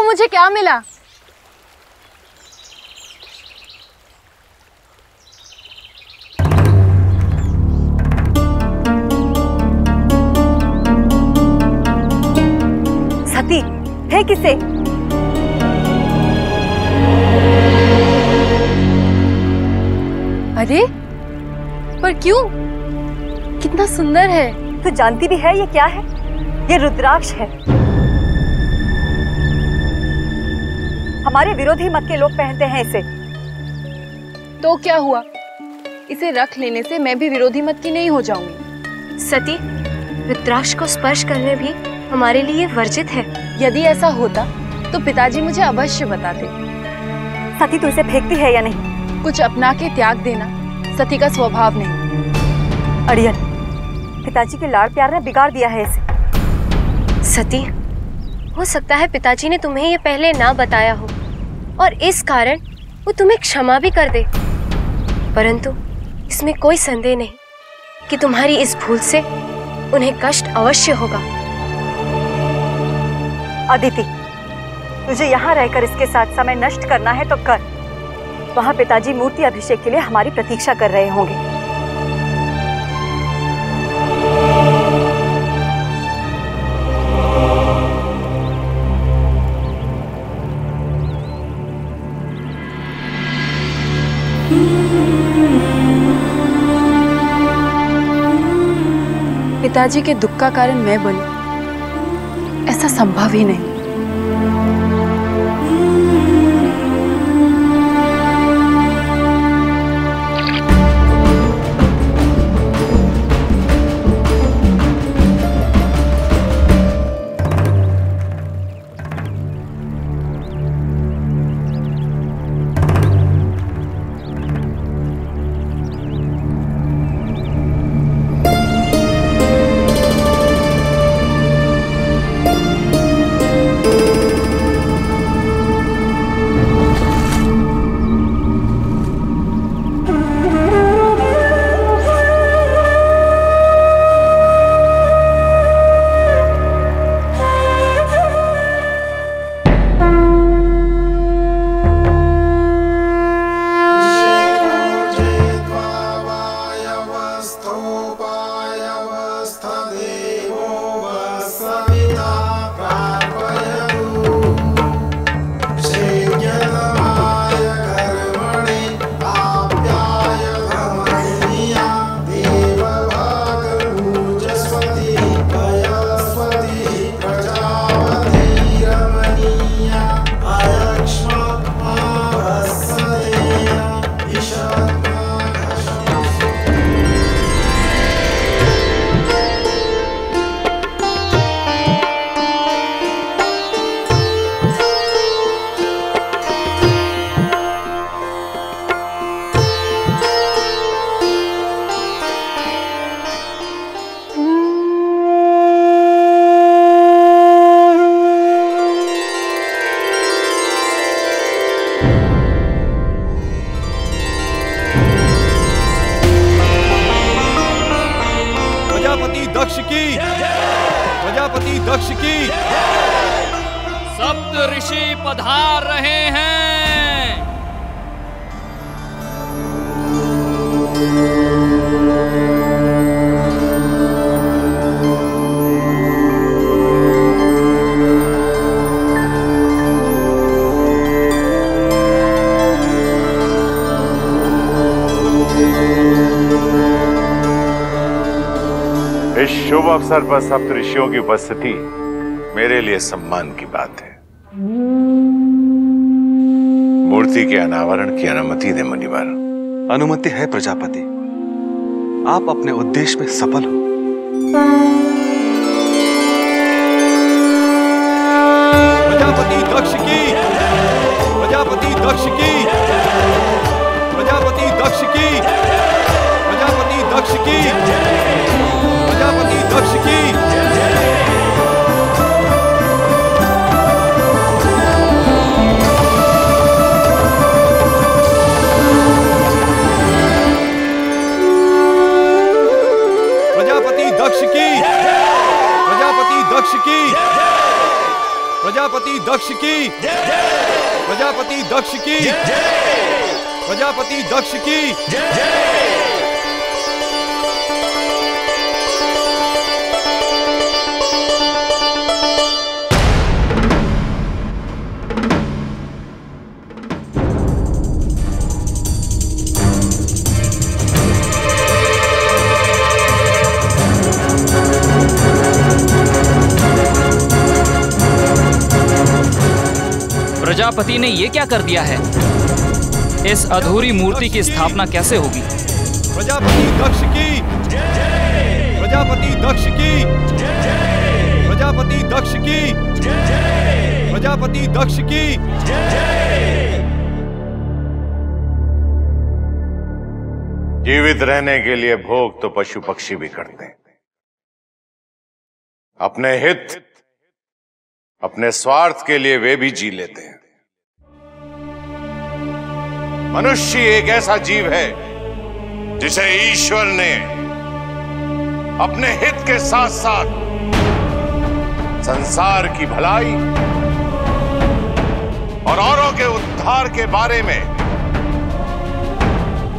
मुझे क्या मिला? सती है किसे? अरे पर क्यों? कितना सुंदर है। तू जानती भी है ये क्या है? ये रुद्राक्ष है। हमारे विरोधी मत के लोग पहनते हैं इसे। तो क्या हुआ? इसे रख लेने से मैं भी विरोधी मत की नहीं हो जाऊंगी। सती, रुद्राक्ष को स्पर्श करने भी हमारे लिए वर्जित है। यदि ऐसा होता तो पिताजी मुझे अवश्य बताते। सती तू इसे फेंकती है या नहीं? कुछ अपना के त्याग देना सती का स्वभाव नहीं। अड़ियल, पिताजी के लाड़ प्यार ने बिगाड़ दिया है इसे। सती, हो सकता है पिताजी ने तुम्हें ये पहले ना बताया हो और इस कारण वो तुम्हें क्षमा भी कर दे, परंतु इसमें कोई संदेह नहीं कि तुम्हारी इस भूल से उन्हें कष्ट अवश्य होगा। अदिति, तुझे यहाँ रहकर इसके साथ समय नष्ट करना है तो कर। वहाँ पिताजी मूर्ति अभिषेक के लिए हमारी प्रतीक्षा कर रहे होंगे। पिताजी के दुख का कारण मैं बनूं, ऐसा संभव ही नहीं। प्रजापति दक्ष की सप्त ऋषि पधार रहे हैं। इस शुभ अवसर पर सप्त ऋषियों की उपस्थिति मेरे लिए सम्मान की बात है। मूर्ति के अनावरण की अनुमति दे मुनिवर। अनुमति है प्रजापति, आप अपने उद्देश्य में सफल हो। प्रजापति दक्ष की, प्रजापति दक्ष की, प्रजापति दक्ष की, प्रजापति दक्ष की, प्रजापति दक्ष की। प्रजापति दक्ष की, प्रजापति दक्ष की, प्रजापति दक्ष की, प्रजापति दक्ष की, प्रजापति दक्ष की। प्रजापति ने ये क्या कर दिया है? इस अधूरी मूर्ति की स्थापना कैसे होगी? प्रजापति दक्ष की, प्रजापति दक्ष की, प्रजापति दक्ष की, प्रजापति दक्ष की। जीवित रहने के लिए भोग तो पशु पक्षी भी करते हैं। अपने हित, अपने स्वार्थ के लिए वे भी जी लेते हैं। मनुष्य एक ऐसा जीव है जिसे ईश्वर ने अपने हित के साथ साथ संसार की भलाई और औरों के उद्धार के बारे में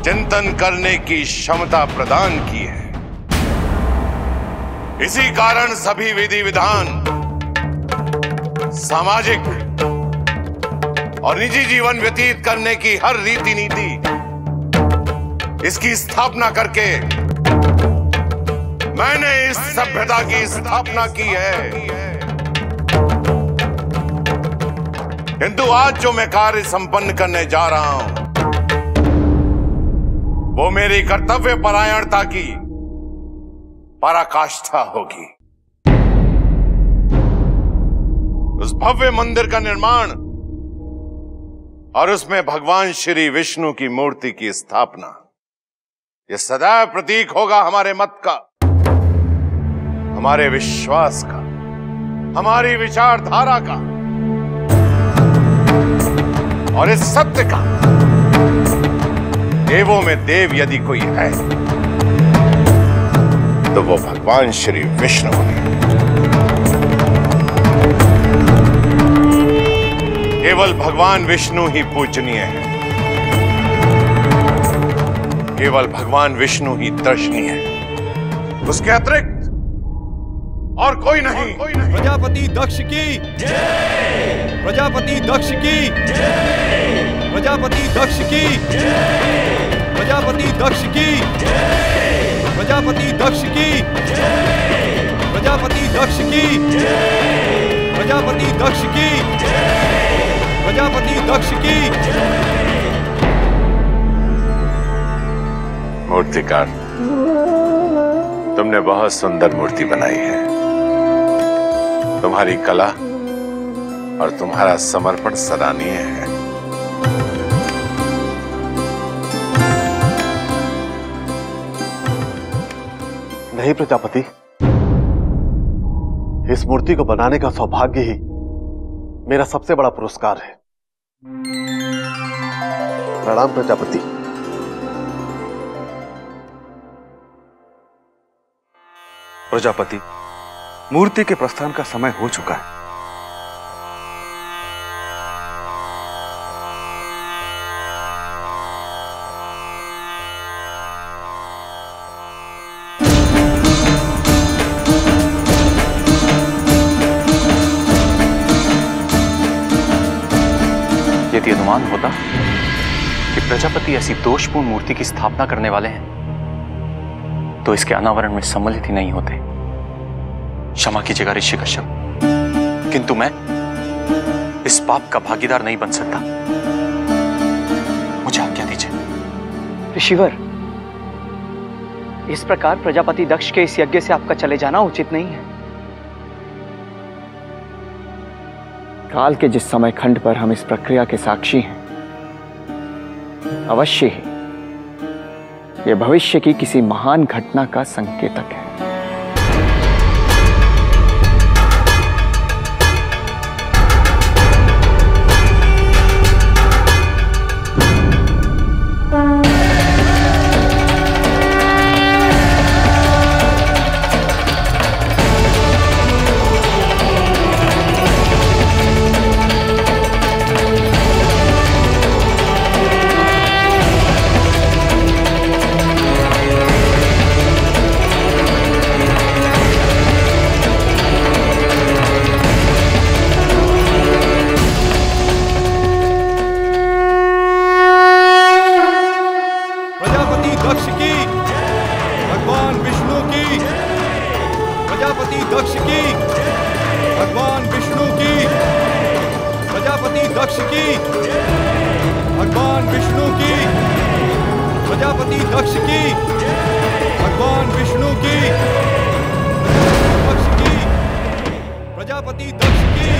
चिंतन करने की क्षमता प्रदान की है। इसी कारण सभी विधि विधान, सामाजिक और निजी जीवन व्यतीत करने की हर रीति नीति, इसकी स्थापना करके मैंने इस सभ्यता की स्थापना की है। किंतु आज जो मैं कार्य संपन्न करने जा रहा हूं वो मेरी कर्तव्य परायणता की पराकाष्ठा होगी। उस भव्य मंदिर का निर्माण और उसमें भगवान श्री विष्णु की मूर्ति की स्थापना, यह सदैव प्रतीक होगा हमारे मत का, हमारे विश्वास का, हमारी विचारधारा का और इस सत्य का, देवों में देव यदि कोई है तो वो भगवान श्री विष्णु है। केवल भगवान विष्णु ही पूजनीय है, केवल भगवान विष्णु ही दर्शनीय है, उसके अतिरिक्त और कोई नहीं। प्रजापति दक्ष की, प्रजापति दक्ष की, प्रजापति दक्ष की, प्रजापति दक्ष की, प्रजापति दक्ष की, प्रजापति दक्ष की, प्रजापति दक्ष की, प्रजापति दक्ष की। मूर्तिकार, तुमने बहुत सुंदर मूर्ति बनाई है। तुम्हारी कला और तुम्हारा समर्पण सराहनीय है। नहीं प्रजापति, इस मूर्ति को बनाने का सौभाग्य ही मेरा सबसे बड़ा पुरस्कार है। प्रणाम प्रजापति। प्रजापति, मूर्ति के प्रस्थान का समय हो चुका है। यदि अनुमान होता कि प्रजापति ऐसी दोषपूर्ण मूर्ति की स्थापना करने वाले हैं तो इसके अनावरण में सम्मिलित ही नहीं होते। क्षमा कीजिएगा ऋषि कश्यप, किंतु मैं इस पाप का भागीदार नहीं बन सकता। मुझे आज्ञा दीजिए। ऋषिवर, इस प्रकार प्रजापति दक्ष के इस यज्ञ से आपका चले जाना उचित नहीं है। काल के जिस समय खंड पर हम इस प्रक्रिया के साक्षी हैं, अवश्य ही यह भविष्य की किसी महान घटना का संकेतक है। प्रजापति दक्ष की, भगवान विष्णु की, प्रजापति दक्ष की, भगवान विष्णु की, प्रजापति दक्ष की, भगवान विष्णु की, दक्ष की, प्रजापति दक्ष की।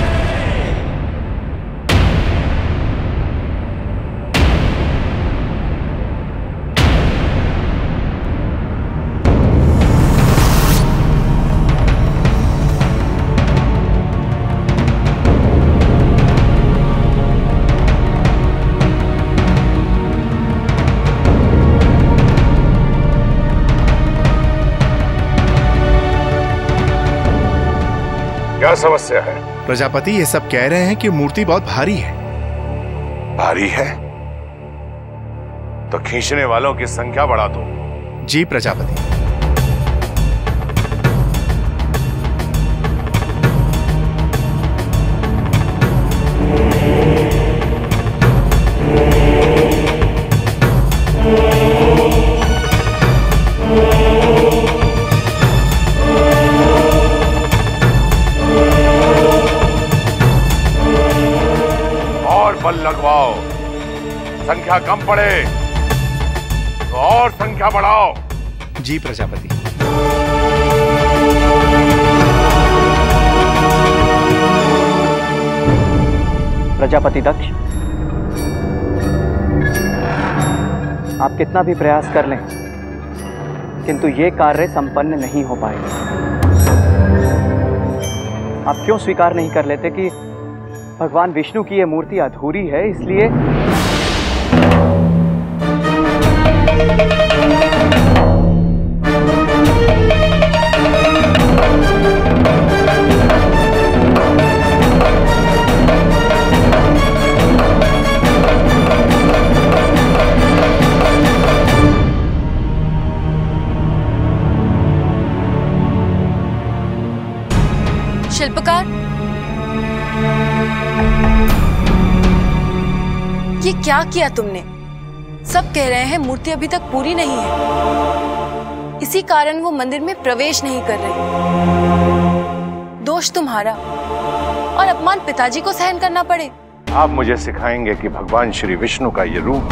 क्या समस्या है? प्रजापति ये सब कह रहे हैं कि मूर्ति बहुत भारी है। भारी है तो खींचने वालों की संख्या बढ़ा दो। जी प्रजापति। बल लगवाओ, संख्या कम पड़े तो और संख्या बढ़ाओ। जी प्रजापति। प्रजापति दक्ष, आप कितना भी प्रयास कर लें किंतु ये कार्य संपन्न नहीं हो पाएगा। आप क्यों स्वीकार नहीं कर लेते कि भगवान विष्णु की यह मूर्ति अधूरी है, इसलिए शिल्पकार, ये क्या किया तुमने? सब कह रहे हैं मूर्ति अभी तक पूरी नहीं है, इसी कारण वो मंदिर में प्रवेश नहीं कर रही। दोष तुम्हारा और अपमान पिताजी को सहन करना पड़े। आप मुझे सिखाएंगे कि भगवान श्री विष्णु का ये रूप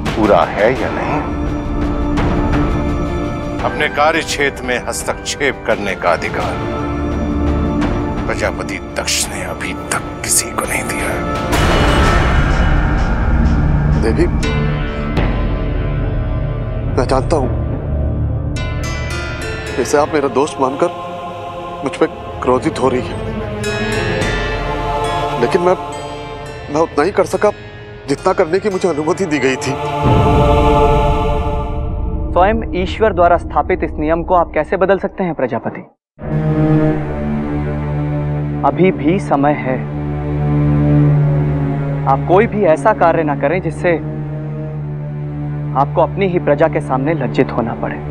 पूरा है या नहीं। अपने कार्य क्षेत्र में हस्तक्षेप करने का अधिकार प्रजापति दक्ष ने अभी तक किसी को नहीं दिया। देवी, मैं जानता हूं इसे आप मेरा दोस्त मानकर मुझ पर क्रोधित हो रही है, लेकिन मैं उतना ही कर सका जितना करने की मुझे अनुमति दी गई थी। स्वयं ईश्वर द्वारा स्थापित इस नियम को आप कैसे बदल सकते हैं प्रजापति? अभी भी समय है। आप कोई भी ऐसा कार्य ना करें जिससे आपको अपनी ही प्रजा के सामने लज्जित होना पड़े।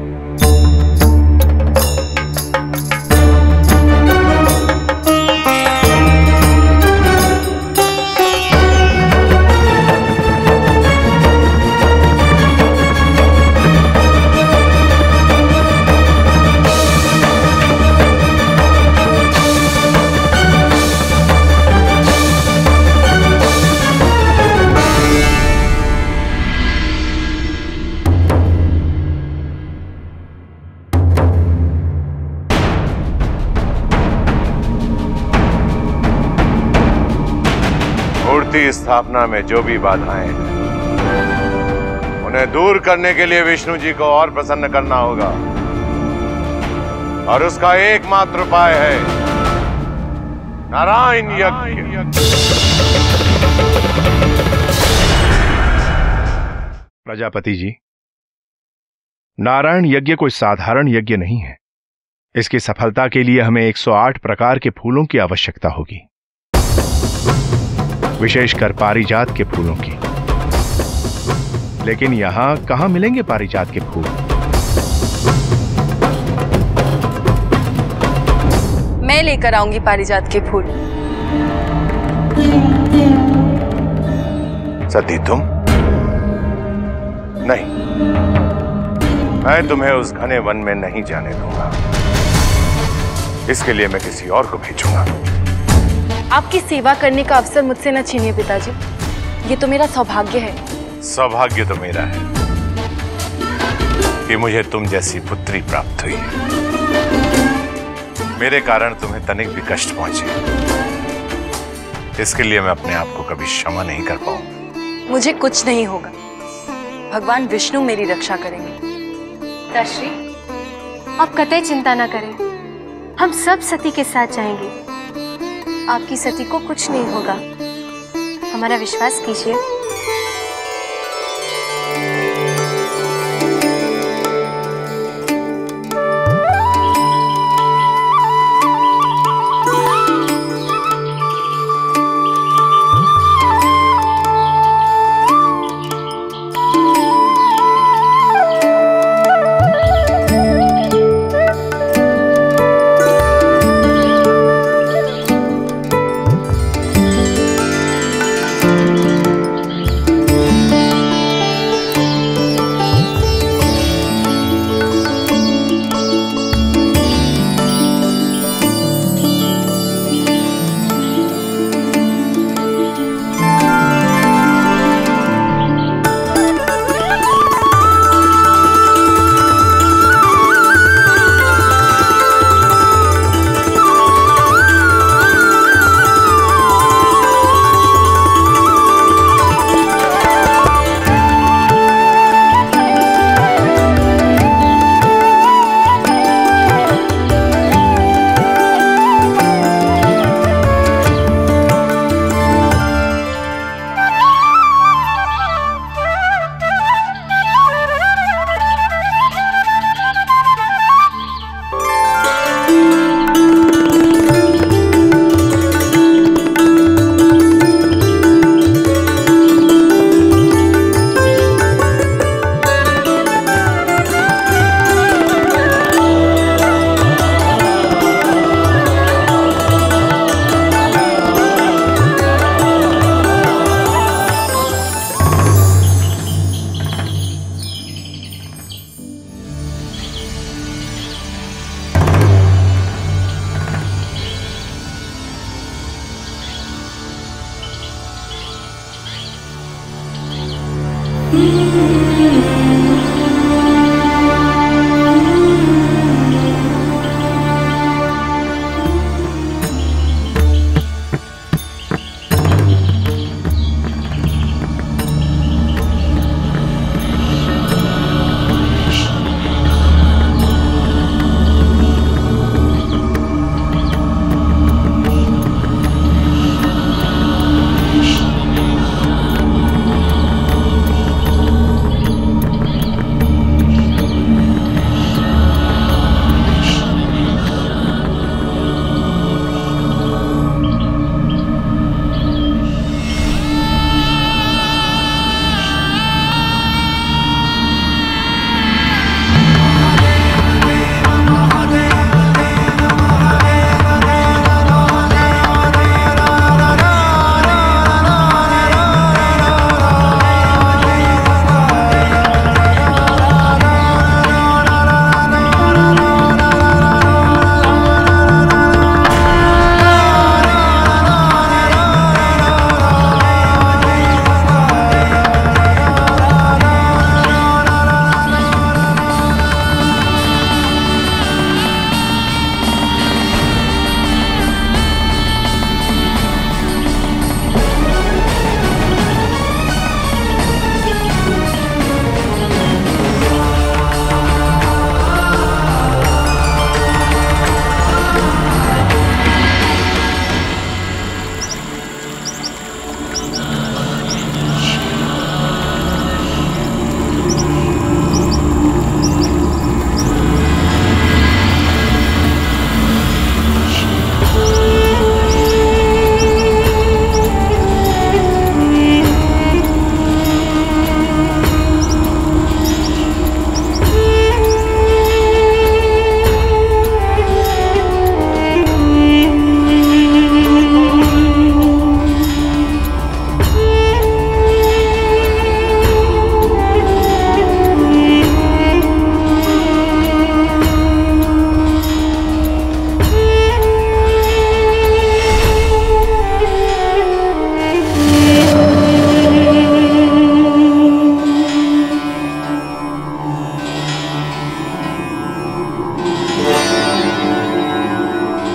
मूर्ति स्थापना में जो भी बाधाएं हैं उन्हें दूर करने के लिए विष्णु जी को और प्रसन्न करना होगा, और उसका एकमात्र उपाय है नारायण यज्ञ। प्रजापति जी, नारायण यज्ञ कोई साधारण यज्ञ नहीं है। इसकी सफलता के लिए हमें 108 प्रकार के फूलों की आवश्यकता होगी, विशेषकर पारिजात के फूलों की। लेकिन यहां कहां मिलेंगे पारिजात के फूल? मैं लेकर आऊंगी पारिजात के फूल। सती तुम नहीं, मैं तुम्हें उस घने वन में नहीं जाने दूंगा। इसके लिए मैं किसी और को भेजूंगा। आपकी सेवा करने का अवसर मुझसे न छीनिए पिताजी, ये तो मेरा सौभाग्य है। सौभाग्य तो मेरा है कि मुझे तुम जैसी पुत्री प्राप्त हुई है। मेरे कारण तुम्हें तनिक भी कष्ट पहुंचे, इसके लिए मैं अपने आप को कभी क्षमा नहीं कर पाऊंगा। मुझे कुछ नहीं होगा, भगवान विष्णु मेरी रक्षा करेंगे। ताश्री, आप कतई चिंता ना करें, हम सब सती के साथ जाएंगे। आपकी सती को कुछ नहीं होगा, हमारा विश्वास कीजिए।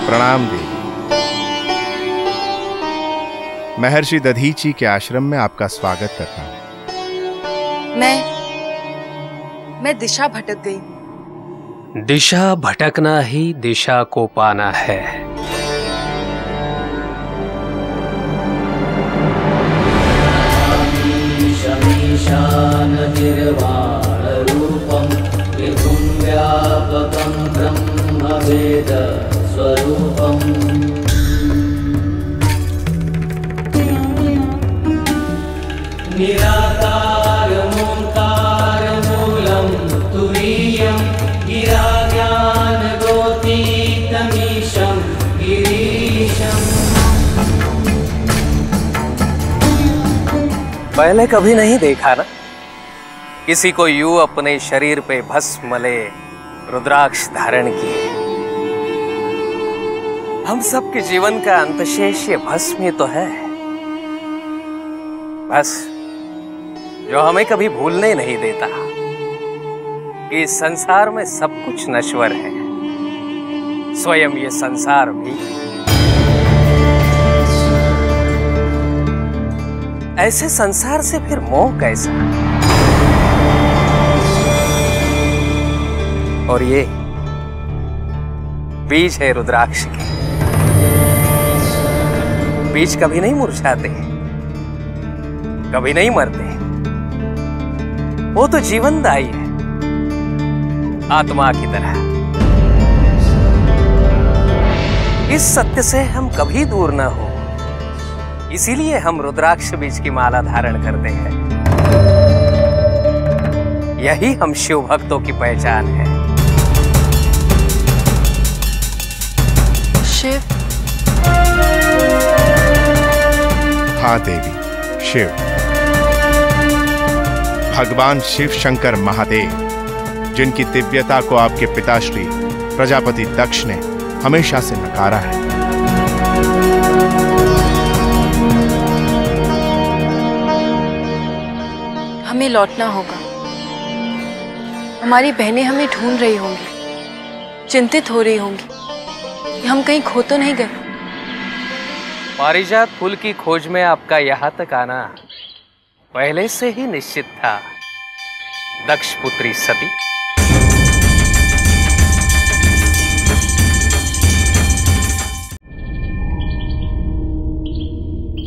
प्रणाम देवी। महर्षि दधीची के आश्रम में आपका स्वागत करता हूं। मैं दिशा भटक गई। दिशा भटकना ही दिशा को पाना है। वेद स्वरूपम् निराकारमोङ्कारमूलं तुरीयं गिराज्ञानगोतीतमीशं गिरीशम्। पहले कभी नहीं देखा ना किसी को यूं अपने शरीर पे भस्म मले रुद्राक्ष धारण किए। हम सबके जीवन का अंतशेष ये भस्म ही तो है, बस जो हमें कभी भूलने नहीं देता कि इस संसार में सब कुछ नश्वर है, स्वयं ये संसार भी। ऐसे संसार से फिर मोह कैसा? और ये बीज है रुद्राक्ष के। बीज कभी नहीं मुरझाते, कभी नहीं मरते, वो तो जीवनदायी है, आत्मा की तरह। इस सत्य से हम कभी दूर ना हो, इसीलिए हम रुद्राक्ष बीज की माला धारण करते हैं। यही हम शिव भक्तों की पहचान है। शिव? हाँ देवी, शिव। भगवान शिव शंकर महादेव, जिनकी दिव्यता को आपके पिताश्री प्रजापति दक्ष ने हमेशा से नकारा है। हमें लौटना होगा। हमारी बहनें हमें ढूंढ रही होंगी, चिंतित हो रही होंगी, हम कहीं खो तो नहीं गए। पारिजात फूल की खोज में आपका यहाँ तक आना पहले से ही निश्चित था, दक्ष पुत्री सती।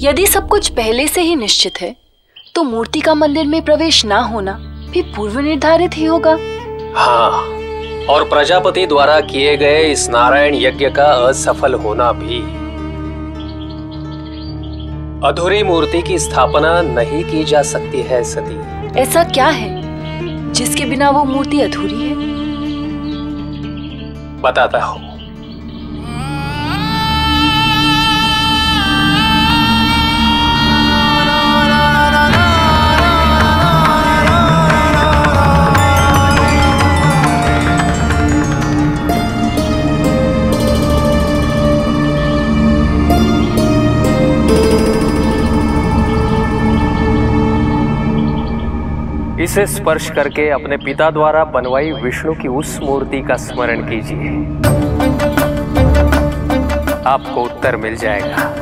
यदि सब कुछ पहले से ही निश्चित है, तो मूर्ति का मंदिर में प्रवेश ना होना भी पूर्व निर्धारित ही होगा। हाँ, और प्रजापति द्वारा किए गए इस नारायण यज्ञ का असफल होना भी। अधूरी मूर्ति की स्थापना नहीं की जा सकती है सती। ऐसा क्या है जिसके बिना वो मूर्ति अधूरी है? बताता हूँ। इसे स्पर्श करके अपने पिता द्वारा बनवाई विष्णु की उस मूर्ति का स्मरण कीजिए, आपको उत्तर मिल जाएगा।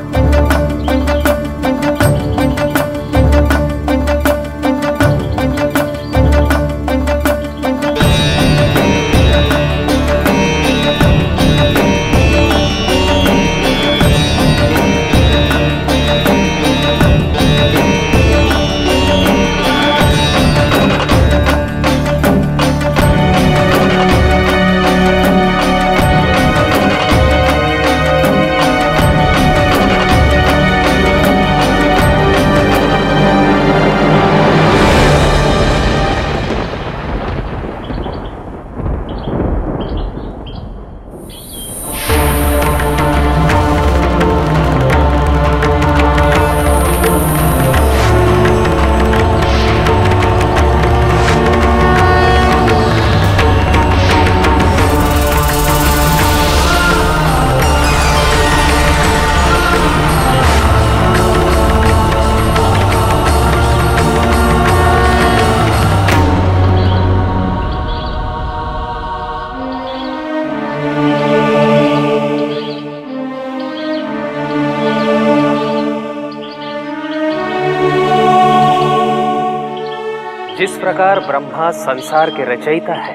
प्रकार ब्रह्मा संसार के रचयिता है,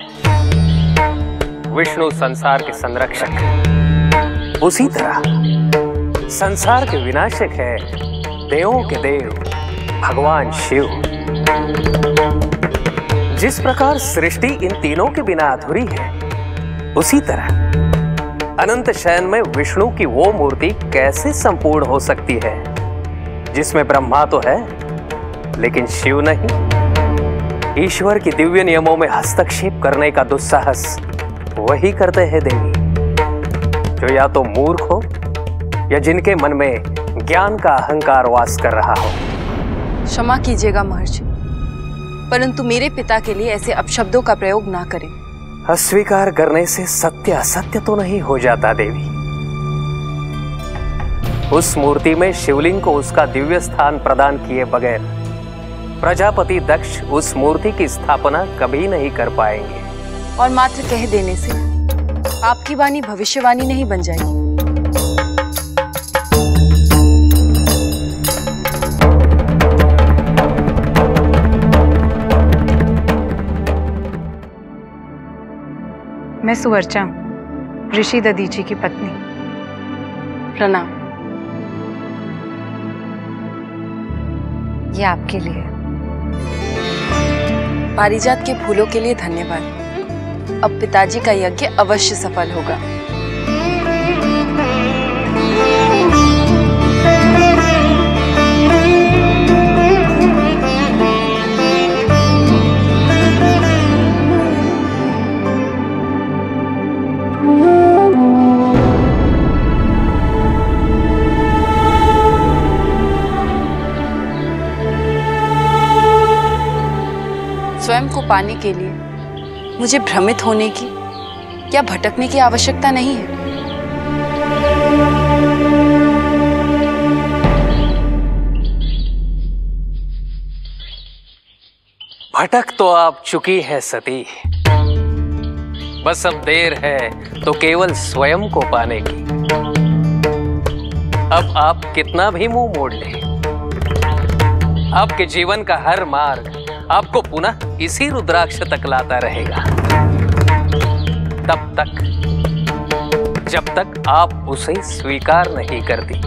विष्णु संसार के संरक्षक, उसी तरह संसार के विनाशक है देवों के देव भगवान शिव। जिस प्रकार सृष्टि इन तीनों के बिना अधूरी है, उसी तरह अनंत शयन में विष्णु की वो मूर्ति कैसे संपूर्ण हो सकती है जिसमें ब्रह्मा तो है लेकिन शिव नहीं। ईश्वर के दिव्य नियमों में हस्तक्षेप करने का दुस्साहस वही करते हैं देवी, जो या तो मूर्ख हो या जिनके मन में ज्ञान का अहंकार वास कर रहा हो। क्षमा कीजिएगा महर्षि, परंतु मेरे पिता के लिए ऐसे अपशब्दों का प्रयोग ना करें। अस्वीकार करने से सत्य असत्य तो नहीं हो जाता देवी। उस मूर्ति में शिवलिंग को उसका दिव्य स्थान प्रदान किए बगैर प्रजापति दक्ष उस मूर्ति की स्थापना कभी नहीं कर पाएंगे। और मात्र कह देने से आपकी वाणी भविष्यवाणी नहीं बन जाएगी। मैं सुवर्चा, ऋषि दधीची की पत्नी। प्रणाम। ये आपके लिए। पारिजात के फूलों के लिए धन्यवाद। अब पिताजी का यज्ञ अवश्य सफल होगा। स्वयं को पाने के लिए मुझे भ्रमित होने की या भटकने की आवश्यकता नहीं है। भटक तो आप चुकी है सती, बस अब देर है तो केवल स्वयं को पाने की। अब आप कितना भी मुंह मोड़ लें, आपके जीवन का हर मार्ग आपको पुनः इसी रुद्राक्ष तक लाता रहेगा, तब तक जब तक आप उसे स्वीकार नहीं करती।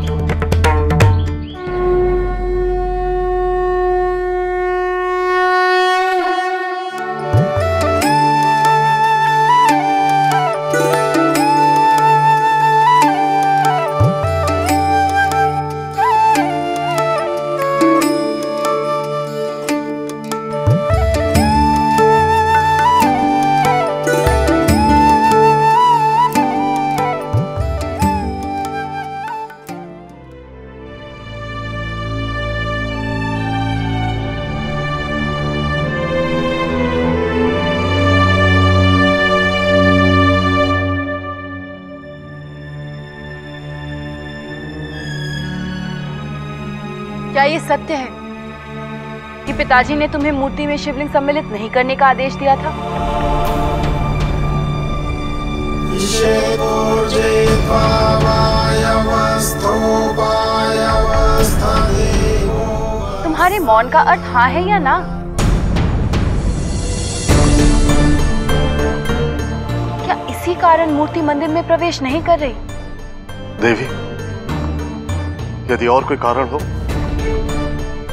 क्या ये सत्य है कि पिताजी ने तुम्हें मूर्ति में शिवलिंग सम्मिलित नहीं करने का आदेश दिया था? तुम्हारे मौन का अर्थ हाँ है या ना? क्या इसी कारण मूर्ति मंदिर में प्रवेश नहीं कर रही? देवी, यदि और कोई कारण हो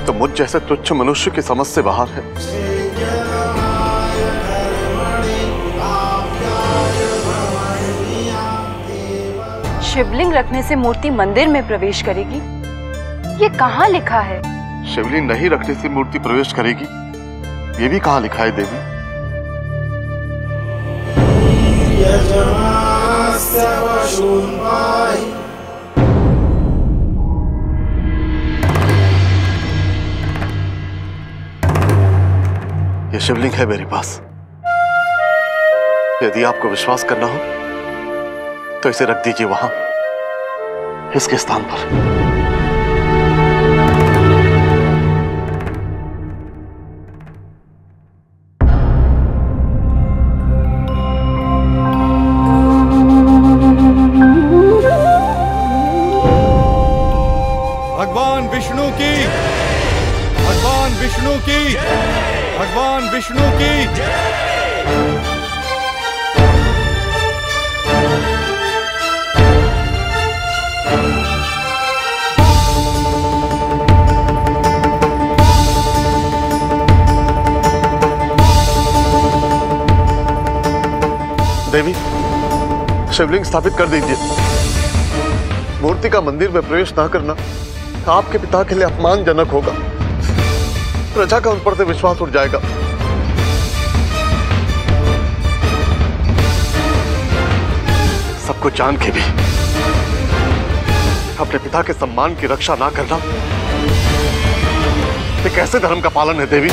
तो मुझ जैसे तुच्छ मनुष्य की समझ से बाहर है। शिवलिंग रखने से मूर्ति मंदिर में प्रवेश करेगी, ये कहाँ लिखा है? शिवलिंग नहीं रखने से मूर्ति प्रवेश करेगी, ये भी कहाँ लिखा है देवी? ये शिवलिंग है मेरे पास। यदि आपको विश्वास करना हो तो इसे रख दीजिए वहां, इसके स्थान पर। भगवान विष्णु की, भगवान विष्णु की, भगवान विष्णु की देवी, शिवलिंग स्थापित कर दीजिए। मूर्ति का मंदिर में प्रवेश ना करना आपके पिता के लिए अपमानजनक होगा। प्रजा का उन पर से विश्वास उठ जाएगा। सबको जान के भी अपने पिता के सम्मान की रक्षा ना करना ये कैसे धर्म का पालन है देवी?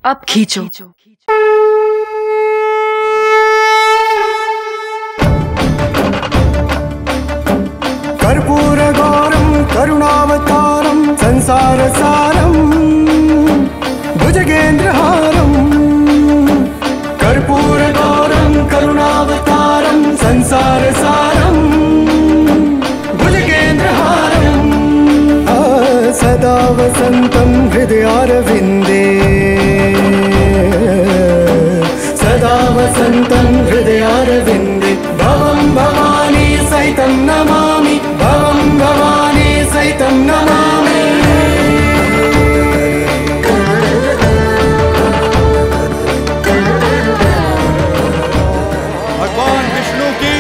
अब खींचो। कर्पूरगौरं करुणावतारं संसारसारं भुजगेन्द्रहारं। कर्पूरगौरं करुणावतारं संसारसारं भुजगेन्द्रहारं। सदा वसन्तं हृदयारविन्दे, सदा वसन्तं हृदयारविन्दे। भवं भवानी सहितं नमामि, भवं भवानी सहितं नमामि। भगवान विष्णु की,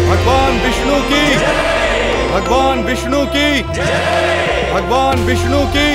भगवान विष्णु की, भगवान विष्णु की, भगवान विष्णु की।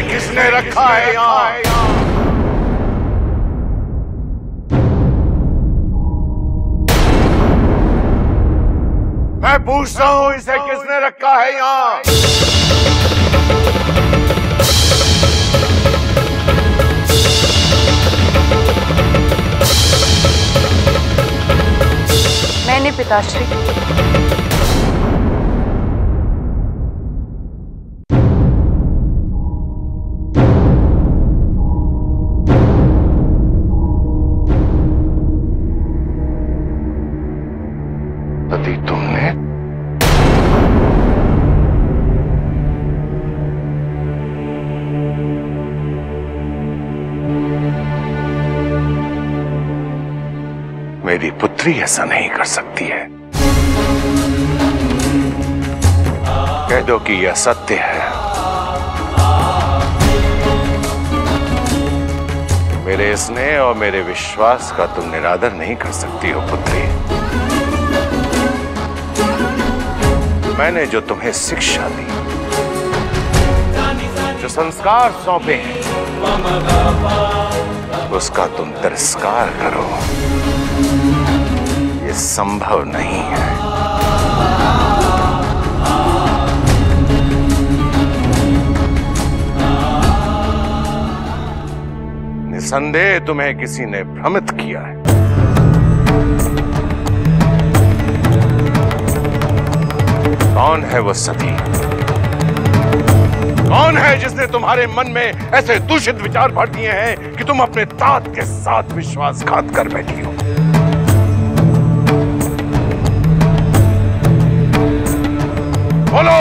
किसने रखा है यहाँ? मैं पूछ रहा हूँ, इसे किसने रखा है यहाँ? मैंने पिताश्री। तुमने? मेरी पुत्री ऐसा नहीं कर सकती है। कह दो कि यह सत्य है। मेरे स्नेह और मेरे विश्वास का तुम निरादर नहीं कर सकती हो पुत्री। मैंने जो तुम्हें शिक्षा दी, जो संस्कार सौंपे हैं, उसका तुम तिरस्कार करो, ये संभव नहीं है। निसंदेह तुम्हें किसी ने भ्रमित किया है। कौन है वो सती? कौन है जिसने तुम्हारे मन में ऐसे दूषित विचार भर दिए हैं कि तुम अपने तात के साथ विश्वासघात कर बैठी हो? बोलो।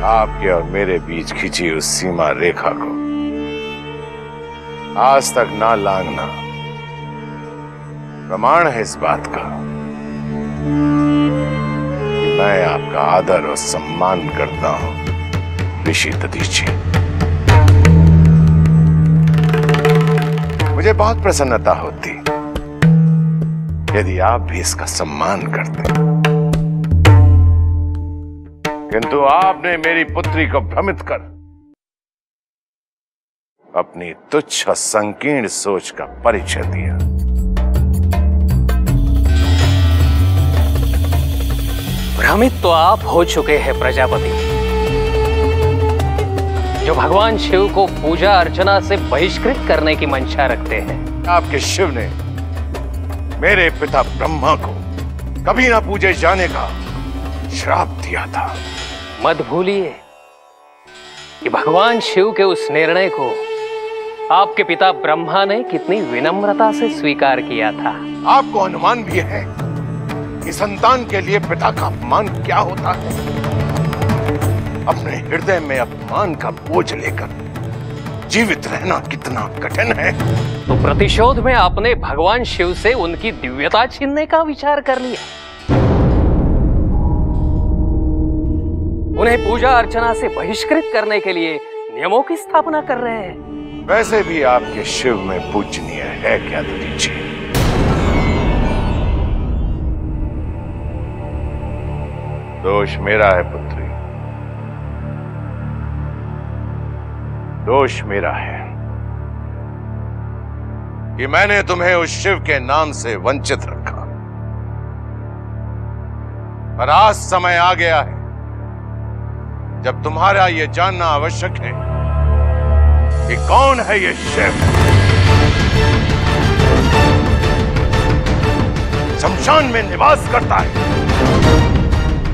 आपके और मेरे बीच खींची उस सीमा रेखा को आज तक ना लांघना प्रमाण है इस बात का कि मैं आपका आदर और सम्मान करता हूं ऋषि दधीची। मुझे बहुत प्रसन्नता होती यदि आप भी इसका सम्मान करते, किंतु आपने मेरी पुत्री को भ्रमित कर अपनी तुच्छ और संकीर्ण सोच का परिचय दिया। भ्रमित तो आप हो चुके हैं प्रजापति, जो भगवान शिव को पूजा अर्चना से बहिष्कृत करने की मंशा रखते हैं। आपके शिव ने मेरे पिता ब्रह्मा को कभी ना पूजे जाने का श्राप दिया था। मत भूलिए कि भगवान शिव के उस निर्णय को आपके पिता ब्रह्मा ने कितनी विनम्रता से स्वीकार किया था। आपको अनुमान भी है कि संतान के लिए पिता का अपमान क्या होता है। अपने हृदय में अपमान का बोझ लेकर जीवित रहना कितना कठिन है। तो प्रतिशोध में आपने भगवान शिव से उनकी दिव्यता छीनने का विचार कर लिया। उन्हें पूजा अर्चना से बहिष्कृत करने के लिए नियमों की स्थापना कर रहे हैं। वैसे भी आपके शिव में पूजनीय है क्या दधीची? दोष मेरा है पुत्री, दोष मेरा है कि मैंने तुम्हें उस शिव के नाम से वंचित रखा। पर आज समय आ गया है जब तुम्हारा यह जानना आवश्यक है कि कौन है ये शिव। शमशान में निवास करता है,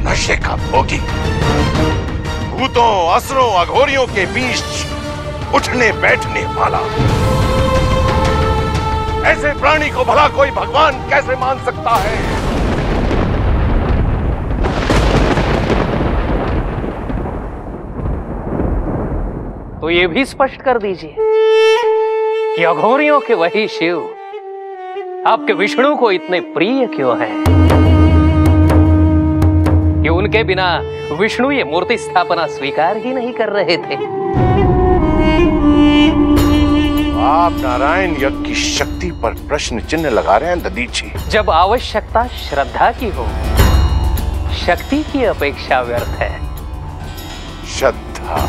नशे का भोगी, भूतों असुरों अघोरियों के बीच उठने बैठने वाला। ऐसे प्राणी को भला कोई भगवान कैसे मान सकता है? तो ये भी स्पष्ट कर दीजिए कि अघोरियों के वही शिव आपके विष्णु को इतने प्रिय क्यों हैं कि उनके बिना विष्णु ये मूर्ति स्थापना स्वीकार ही नहीं कर रहे थे। आप नारायण यज्ञ की शक्ति पर प्रश्न चिन्ह लगा रहे हैं दधीची। जब आवश्यकता श्रद्धा की हो, शक्ति की अपेक्षा व्यर्थ है। श्रद्धा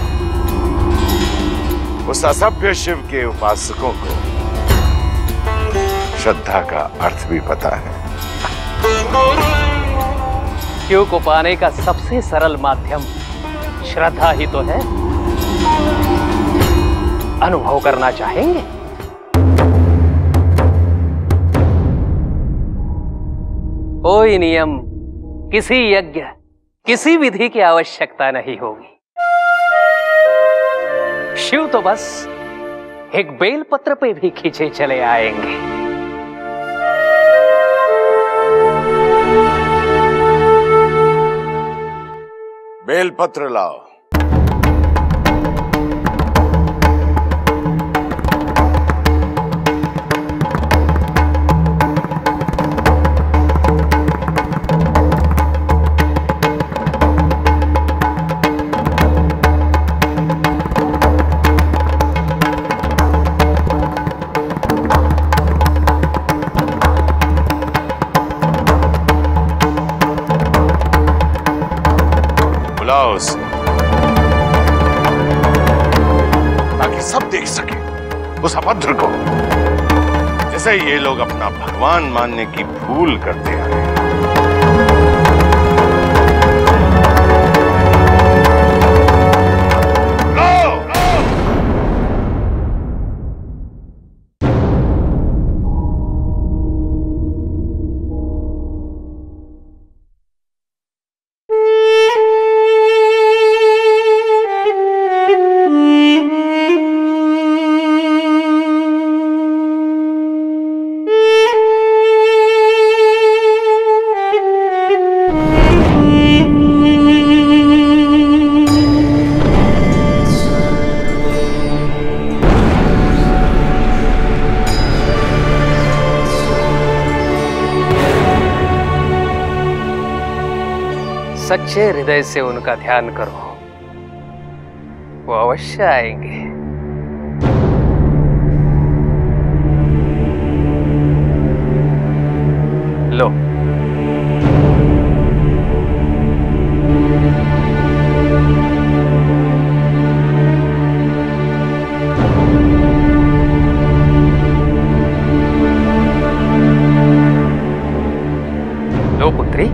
उस असभ्य शिव के उपासकों को श्रद्धा का अर्थ भी पता है। शिव को पाने का सबसे सरल माध्यम श्रद्धा ही तो है। अनुभव करना चाहेंगे? कोई नियम, किसी यज्ञ, किसी विधि की आवश्यकता नहीं होगी। शिव तो बस एक बेलपत्र पे भी खींचे चले आएंगे। बेलपत्र लाओ। ताकि सब देख सके उस अभद्र को, जिसे ये लोग अपना भगवान मानने की भूल करते आए। सच्चे हृदय से उनका ध्यान करो, वो अवश्य आएंगे। लो, लो पुत्री।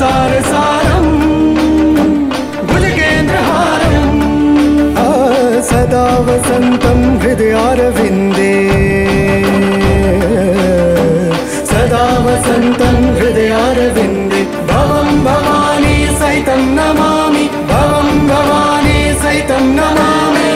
सारसारं भुजगेन्द्रहारं सदा वसन्तं हृदयारविन्दे सदा वसन्तं हृदयारविन्दे भवं भवानी सहितं नमामि भवं भवानी सहितं नमामि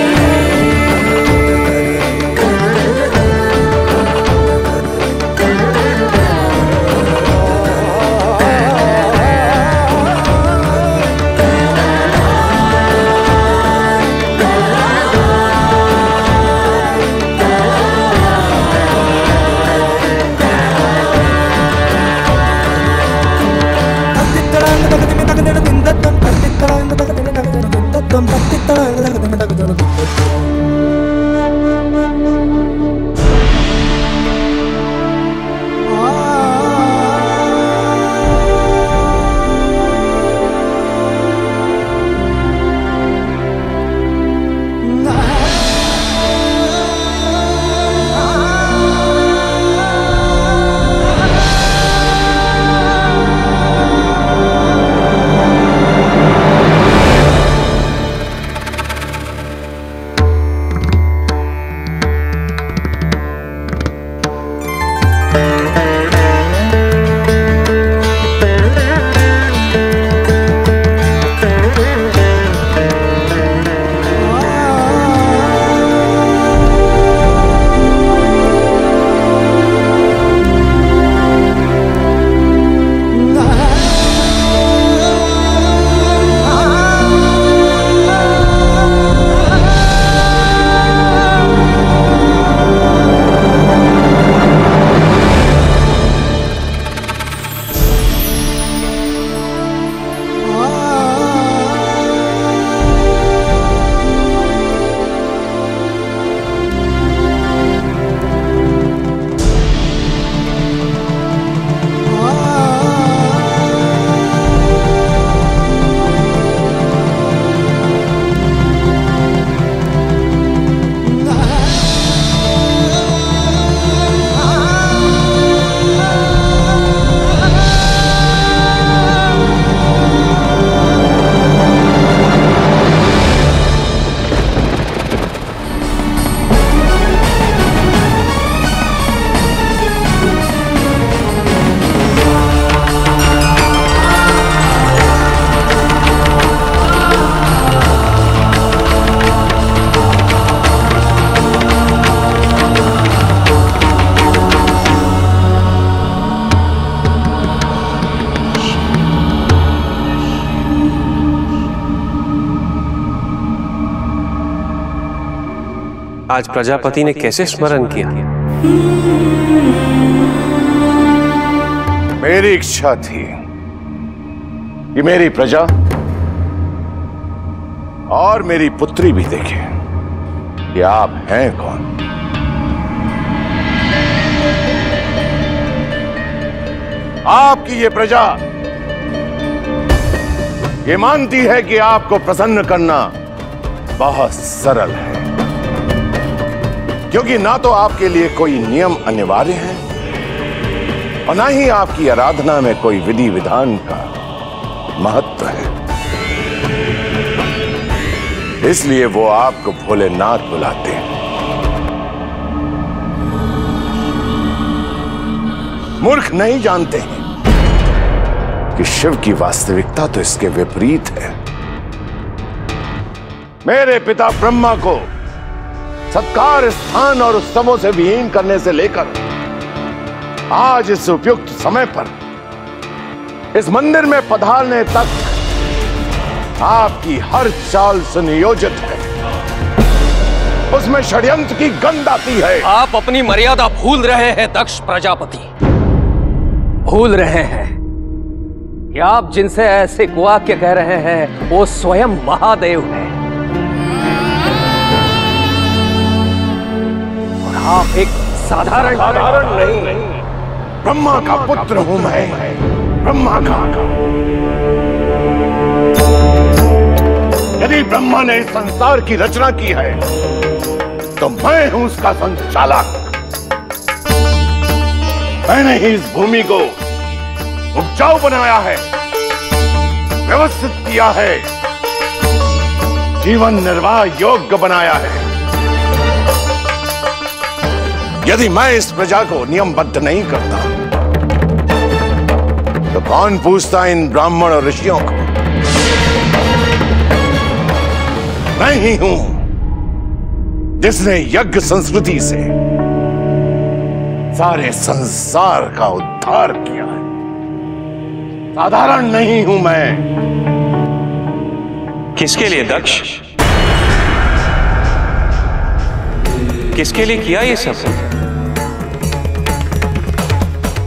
आज प्रजापति ने कैसे स्मरण किया? मेरी इच्छा थी कि मेरी प्रजा और मेरी पुत्री भी देखे कि आप हैं कौन। आपकी ये प्रजा ये मानती है कि आपको प्रसन्न करना बहुत सरल है, क्योंकि ना तो आपके लिए कोई नियम अनिवार्य है और ना ही आपकी आराधना में कोई विधि विधान का महत्व है। इसलिए वो आपको भोलेनाथ बुलाते हैं। मूर्ख नहीं जानते हैं कि शिव की वास्तविकता तो इसके विपरीत है। मेरे पिता ब्रह्मा को सत्कार, स्थान और उत्सवों से विहीन करने से लेकर आज इस उपयुक्त समय पर इस मंदिर में पधारने तक आपकी हर चाल सुनियोजित है। उसमें षड्यंत्र की गंध आती है। आप अपनी मर्यादा भूल रहे हैं दक्ष प्रजापति, भूल रहे हैं कि आप जिनसे ऐसे वाक्य कह रहे हैं वो स्वयं महादेव हैं। आप एक साधारण नहीं, ब्रह्मा का पुत्र हूं मैं, ब्रह्मा का। यदि ब्रह्मा ने इस संसार की रचना की है तो मैं हूं उसका संचालक। मैंने ही इस भूमि को उपजाऊ बनाया है, व्यवस्थित किया है, जीवन निर्वाह योग्य बनाया है। यदि मैं इस प्रजा को नियमबद्ध नहीं करता तो कौन पूछता इन ब्राह्मण और ऋषियों को? मैं ही हूं जिसने यज्ञ संस्कृति से सारे संसार का उद्धार किया है। साधारण नहीं हूं मैं। किसके लिए दक्ष? किसके लिए किया ये सब?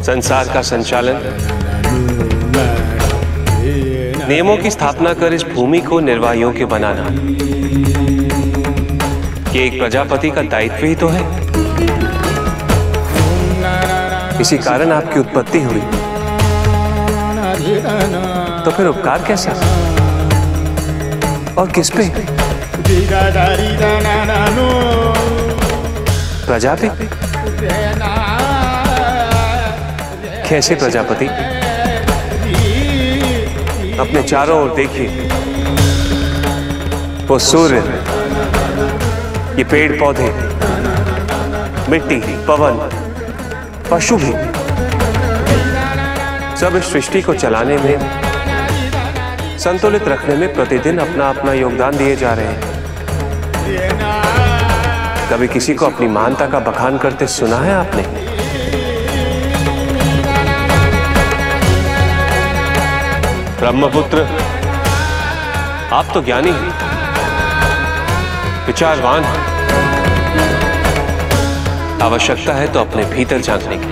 संसार का संचालन, नियमों की स्थापना कर इस भूमि को निर्वाह योग्य बनाना, ये एक प्रजापति का दायित्व ही तो है। इसी कारण आपकी उत्पत्ति हुई, तो फिर उपकार कैसा और किस पे? प्रजा पे? कैसे प्रजापति? अपने चारों ओर देखिए, वो सूर्य, ये पेड़ पौधे, मिट्टी, पवन, पशु भी, सब इस सृष्टि को चलाने में, संतुलित रखने में प्रतिदिन अपना अपना योगदान दिए जा रहे हैं। कभी किसी को अपनी महानता का बखान करते सुना है आपने? ब्रह्मपुत्र, आप तो ज्ञानी हैं, विचारवान हैं। आवश्यकता है तो अपने भीतर झांकने की,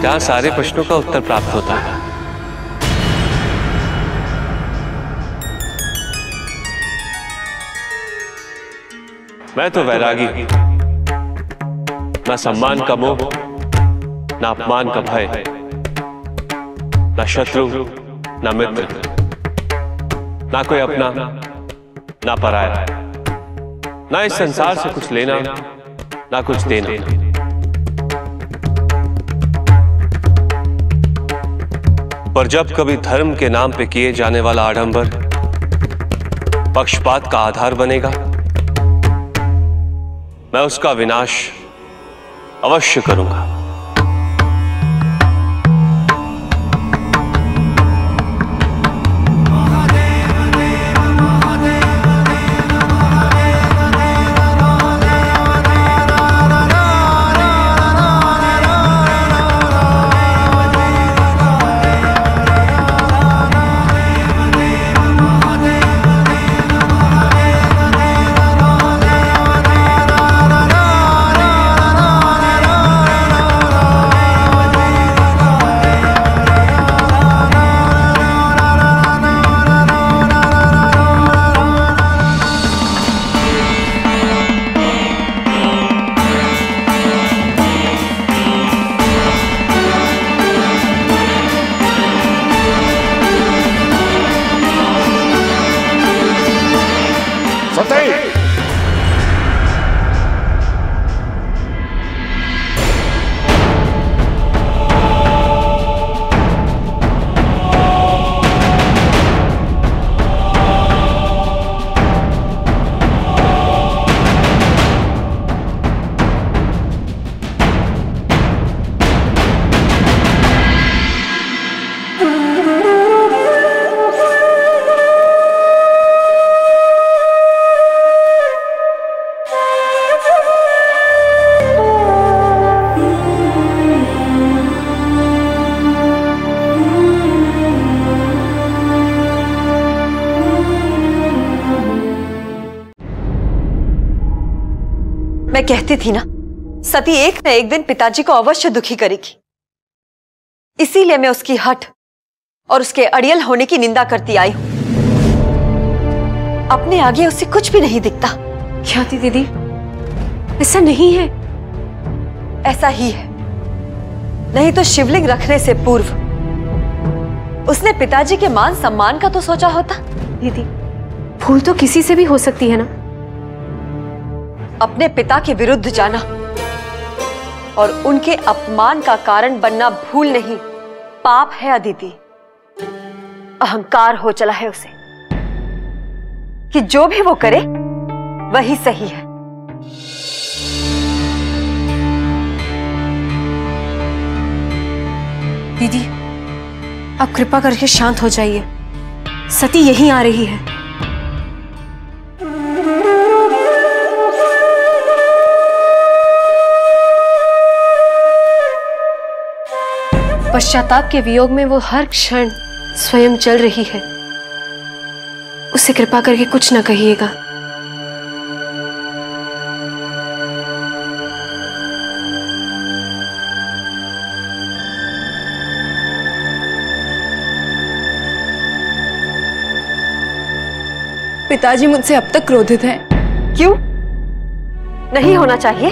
जहां सारे प्रश्नों का उत्तर प्राप्त होता है। मैं तो वैरागी हूं, ना सम्मान का मोह, ना अपमान का भय, ना शत्रु, ना मित्र, ना कोई अपना, ना पराया, ना इस संसार से कुछ लेना, ना कुछ देना। पर जब कभी धर्म के नाम पे किए जाने वाला आडंबर पक्षपात का आधार बनेगा, मैं उसका विनाश अवश्य करूंगा। मैं कहती थी ना, सती एक न एक दिन पिताजी को अवश्य दुखी करेगी। इसीलिए मैं उसकी हठ और उसके अड़ियल होने की निंदा करती आई हूं। अपने आगे उससे कुछ भी नहीं दिखता। ख्याति दीदी, ऐसा नहीं है। ऐसा ही है। नहीं तो शिवलिंग रखने से पूर्व उसने पिताजी के मान सम्मान का तो सोचा होता। दीदी, भूल तो किसी से भी हो सकती है ना। अपने पिता के विरुद्ध जाना और उनके अपमान का कारण बनना भूल नहीं, पाप है अदिति। अहंकार हो चला है उसे कि जो भी वो करे वही सही है। दीदी, आप कृपा करके शांत हो जाइए। सती यहीं आ रही है। पश्चाताप के वियोग में वो हर क्षण स्वयं चल रही है। उसे कृपा करके कुछ न कहिएगा। पिताजी मुझसे अब तक क्रोधित हैं। क्यों? नहीं होना चाहिए।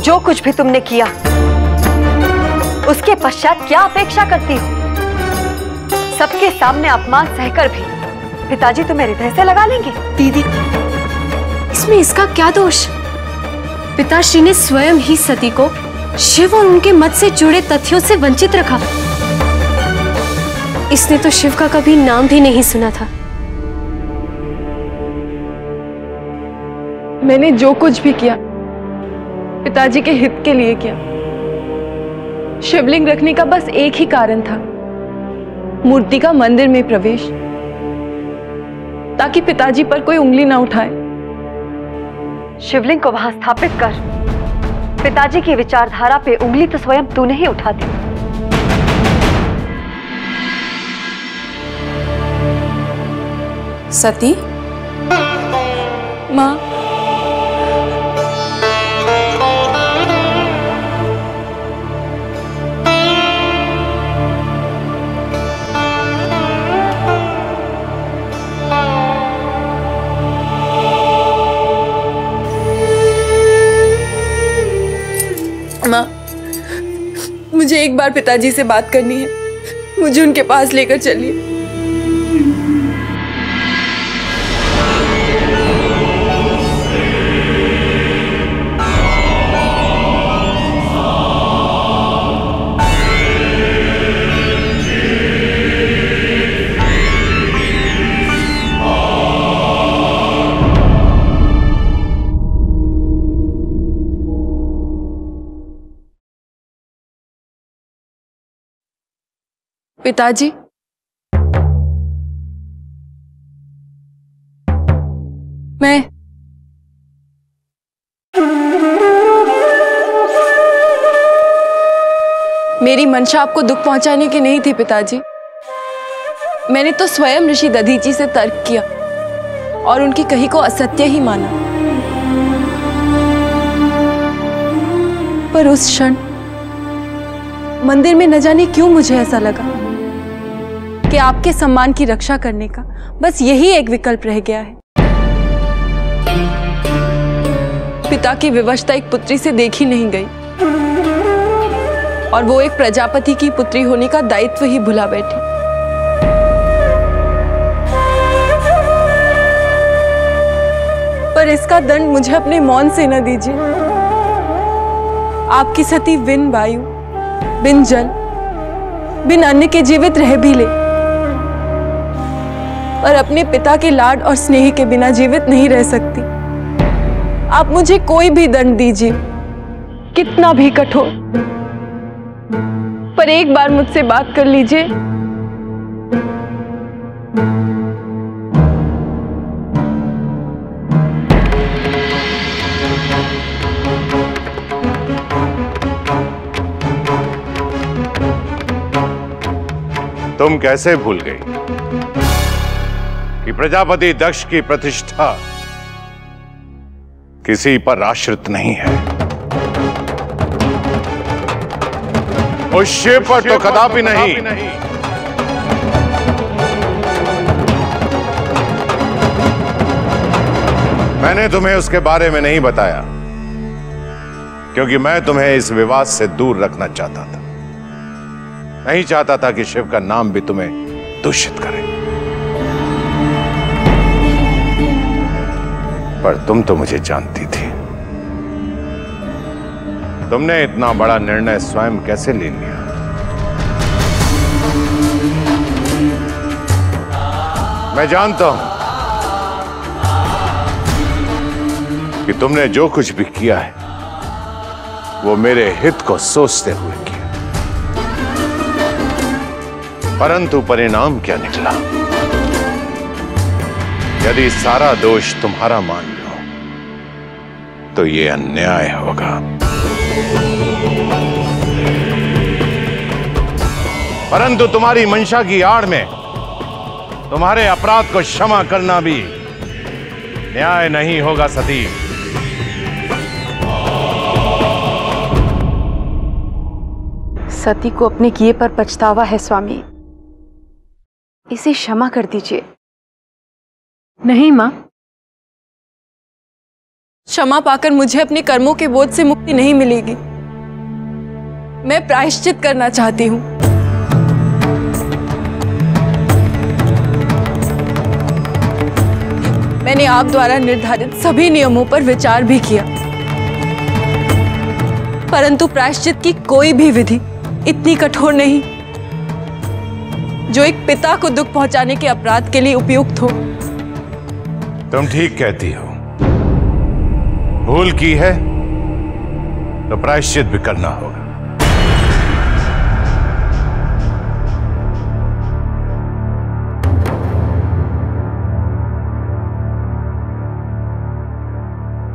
जो कुछ भी तुमने किया उसके पश्चात क्या अपेक्षा करती हो? सबके सामने अपमान सहकर भी पिताजी तुम्हें हृदय से लगा लेंगे? दीदी, इसमें इसका क्या दोष? पिताश्री ने स्वयं ही सती को शिव और उनके मत से जुड़े तथ्यों से वंचित रखा। इसने तो शिव का कभी नाम भी नहीं सुना था। मैंने जो कुछ भी किया पिताजी के हित के लिए किया। शिवलिंग रखने का बस एक ही कारण था, मूर्ति का मंदिर में प्रवेश, ताकि पिताजी पर कोई उंगली ना उठाए। शिवलिंग को वहां स्थापित कर पिताजी की विचारधारा पे उंगली तो स्वयं तूने ही उठा दी। सती माँ, माँ, मुझे एक बार पिताजी से बात करनी है। मुझे उनके पास लेकर चलिए। पिताजी, मैं मेरी मंशा आपको दुख पहुंचाने की नहीं थी पिताजी। मैंने तो स्वयं ऋषि दधीची से तर्क किया और उनकी कही को असत्य ही माना। पर उस क्षण मंदिर में न जाने क्यों मुझे ऐसा लगा कि आपके सम्मान की रक्षा करने का बस यही एक विकल्प रह गया है। पिता की विवशता एक पुत्री से देखी नहीं गई और वो एक प्रजापति की पुत्री होने का दायित्व ही भुला बैठी। पर इसका दंड मुझे अपने मौन से न दीजिए। आपकी सती बिन वायु, बिन जल, बिन अन्न के जीवित रह भी ले, पर अपने पिता के लाड और स्नेह के बिना जीवित नहीं रह सकती। आप मुझे कोई भी दंड दीजिए, कितना भी कठोर, पर एक बार मुझसे बात कर लीजिए। तुम कैसे भूल गई कि प्रजापति दक्ष की प्रतिष्ठा किसी पर आश्रित नहीं है? उस शिव पर तो कदापि नहीं। मैंने तुम्हें उसके बारे में नहीं बताया क्योंकि मैं तुम्हें इस विवाद से दूर रखना चाहता था। नहीं चाहता था कि शिव का नाम भी तुम्हें दूषित करे। पर तुम तो मुझे जानती थी। तुमने इतना बड़ा निर्णय स्वयं कैसे ले लिया? मैं जानता हूं कि तुमने जो कुछ भी किया है वो मेरे हित को सोचते हुए किया, परंतु परिणाम क्या निकला? यदि सारा दोष तुम्हारा मान लो तो ये अन्याय होगा। परंतु तुम्हारी मंशा की आड़ में तुम्हारे अपराध को क्षमा करना भी न्याय नहीं होगा सती। सती को अपने किए पर पछतावा है स्वामी, इसे क्षमा कर दीजिए। नहीं मां, क्षमा पाकर मुझे अपने कर्मों के बोझ से मुक्ति नहीं मिलेगी। मैं प्रायश्चित करना चाहती हूं। मैंने आप द्वारा निर्धारित सभी नियमों पर विचार भी किया, परंतु प्रायश्चित की कोई भी विधि इतनी कठोर नहीं जो एक पिता को दुख पहुंचाने के अपराध के लिए उपयुक्त हो। तुम ठीक कहती हो, भूल की है तो प्रायश्चित भी करना होगा।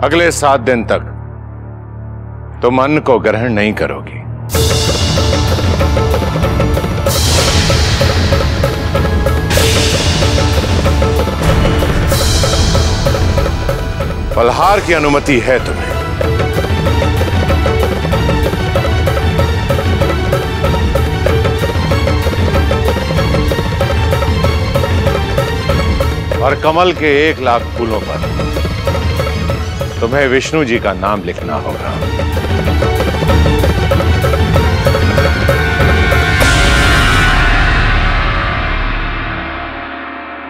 अगले 7 दिन तक तुम अन्न को ग्रहण नहीं करोगी। फलहार की अनुमति है तुम्हें। और कमल के 1 लाख फूलों पर तुम्हें विष्णु जी का नाम लिखना होगा।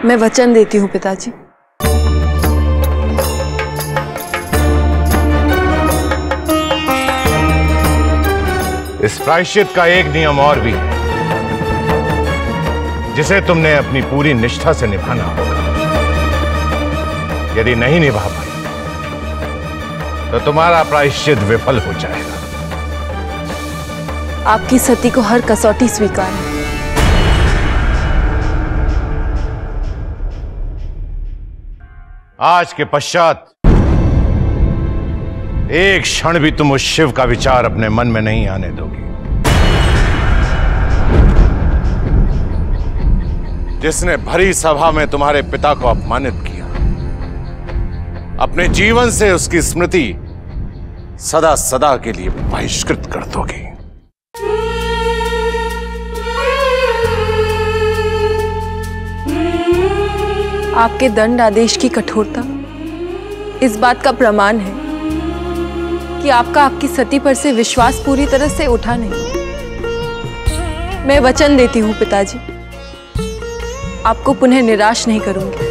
मैं वचन देती हूँ पिताजी। इस प्रायश्चित का एक नियम और भी है जिसे तुमने अपनी पूरी निष्ठा से निभाना होगा। यदि नहीं निभा पाए तो तुम्हारा प्रायश्चित विफल हो जाएगा। आपकी सती को हर कसौटी स्वीकार है। आज के पश्चात एक क्षण भी तुम उस शिव का विचार अपने मन में नहीं आने दोगी जिसने भरी सभा में तुम्हारे पिता को अपमानित किया। अपने जीवन से उसकी स्मृति सदा सदा के लिए बहिष्कृत कर दोगी। आपके दंड आदेश की कठोरता इस बात का प्रमाण है कि आपका आपकी सती पर से विश्वास पूरी तरह से उठा नहीं। मैं वचन देती हूं पिताजी, आपको पुनः निराश नहीं करूंगी।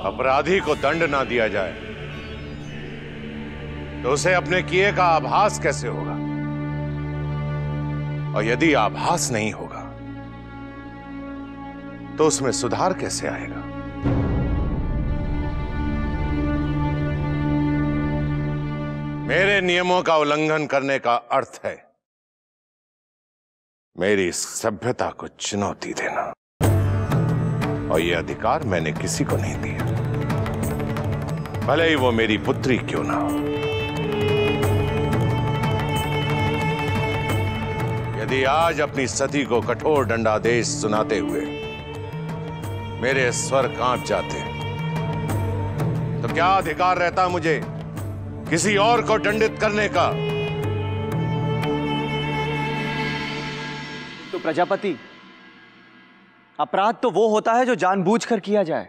अपराधी को दंड ना दिया जाए तो उसे अपने किए का आभास कैसे होगा? और यदि आभास नहीं होगा तो उसमें सुधार कैसे आएगा? मेरे नियमों का उल्लंघन करने का अर्थ है मेरी सभ्यता को चुनौती देना, और यह अधिकार मैंने किसी को नहीं दिया, भले ही वो मेरी पुत्री क्यों ना हो। यदि आज अपनी सती को कठोर दंडादेश सुनाते हुए मेरे स्वर कांप जाते, तो क्या अधिकार रहता मुझे किसी और को दंडित करने का? तो प्रजापति, अपराध तो वो होता है जो जानबूझकर किया जाए।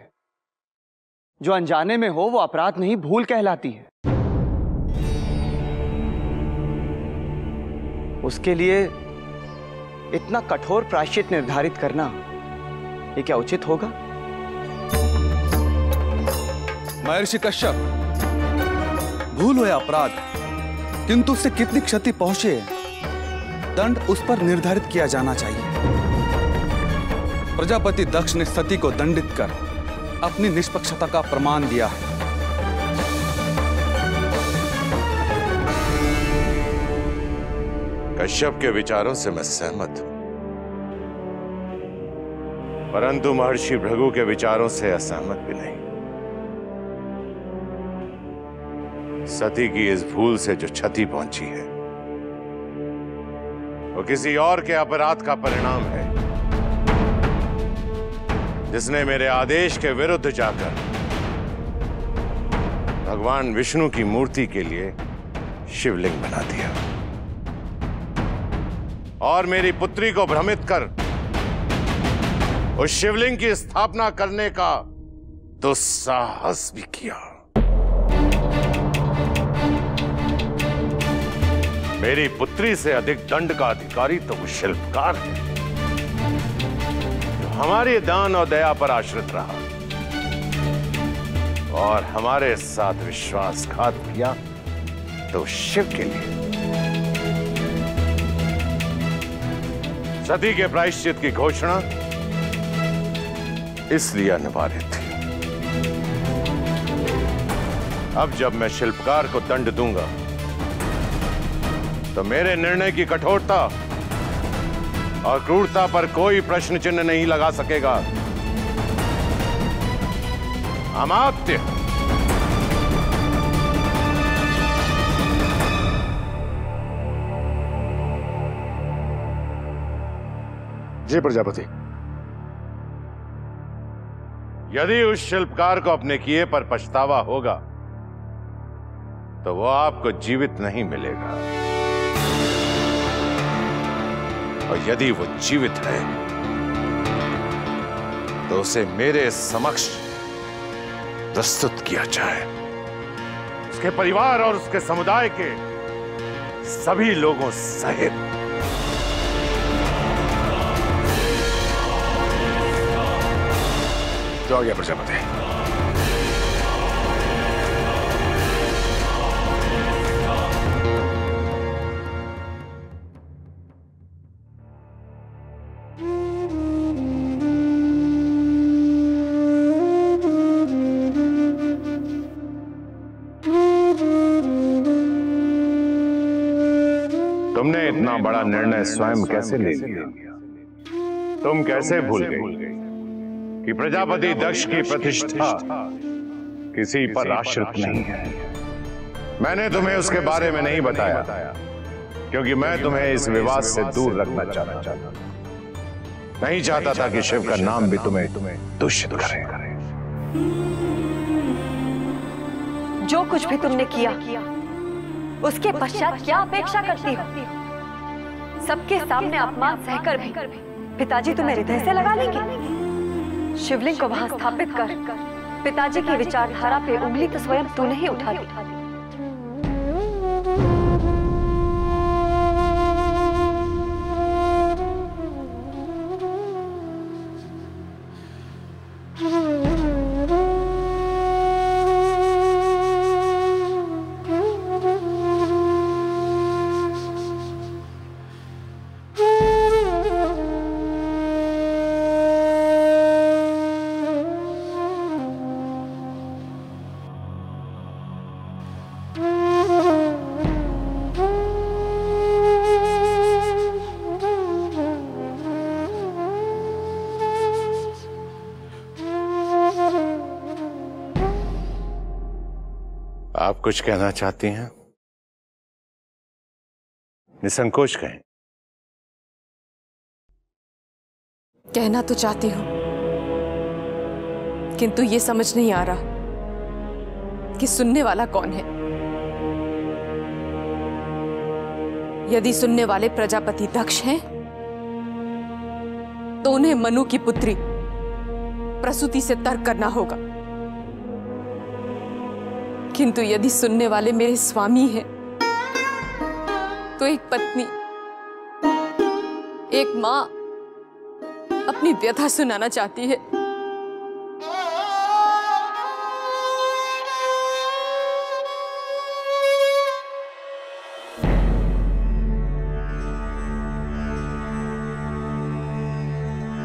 जो अनजाने में हो वो अपराध नहीं, भूल कहलाती है। उसके लिए इतना कठोर प्रायश्चित निर्धारित करना ये क्या उचित होगा? महर्षि कश्यप, भूल हुए अपराध, किंतु उससे कितनी क्षति पहुंचे, दंड उस पर निर्धारित किया जाना चाहिए। प्रजापति दक्ष ने सती को दंडित कर अपनी निष्पक्षता का प्रमाण दिया है। कश्यप के विचारों से मैं सहमत हूं, परंतु महर्षि भृगु के विचारों से असहमत भी नहीं। सती की इस भूल से जो क्षति पहुंची है वो किसी और के अपराध का परिणाम है, जिसने मेरे आदेश के विरुद्ध जाकर भगवान विष्णु की मूर्ति के लिए शिवलिंग बना दिया और मेरी पुत्री को भ्रमित कर उस शिवलिंग की स्थापना करने का दुस्साहस भी किया। मेरी पुत्री से अधिक दंड का अधिकारी तो वो शिल्पकार है जो हमारे दान और दया पर आश्रित रहा और हमारे साथ विश्वासघात किया तो शिव के लिए। सती के प्रायश्चित की घोषणा इसलिए अनिवार्य थी। अब जब मैं शिल्पकार को दंड दूंगा तो मेरे निर्णय की कठोरता और क्रूरता पर कोई प्रश्न चिन्ह नहीं लगा सकेगा। अमात्य जी प्रजापति। यदि उस शिल्पकार को अपने किए पर पछतावा होगा तो वो आपको जीवित नहीं मिलेगा, और यदि वो जीवित है तो उसे मेरे समक्ष प्रस्तुत किया जाए। उसके परिवार और उसके समुदाय के सभी लोगों सहित। जो आ गया प्रजापति। तुमने इतना बड़ा निर्णय स्वयं कैसे ले लिया? तुम कैसे भूल गई कि प्रजापति दक्ष की प्रतिष्ठा किसी पर आश्रित नहीं है? मैंने तुम्हें उसके बारे में नहीं बताया क्योंकि मैं तुम्हें इस विवाद से दूर रखना चाहता था। नहीं चाहता था कि शिव का नाम भी तुम्हें दूषित करे। जो कुछ भी तुमने किया उसके पश्चात क्या अपेक्षा करती हो? सबके सामने अपमान सहकर भी पिताजी तुम्हें हृदय से लगा लेंगे? शिवलिंग को वहां स्थापित कर पिताजी की विचारधारा पे उंगली तो स्वयं तूने ही उठा दी। आप कुछ कहना चाहती हैं? निसंकोच कहें। कहना तो चाहती हूँ, किंतु ये समझ नहीं आ रहा कि सुनने वाला कौन है। यदि सुनने वाले प्रजापति दक्ष हैं, तो उन्हें मनु की पुत्री प्रसूति से तर्क करना होगा। किंतु यदि सुनने वाले मेरे स्वामी हैं, तो एक पत्नी, एक मां अपनी व्यथा सुनाना चाहती है।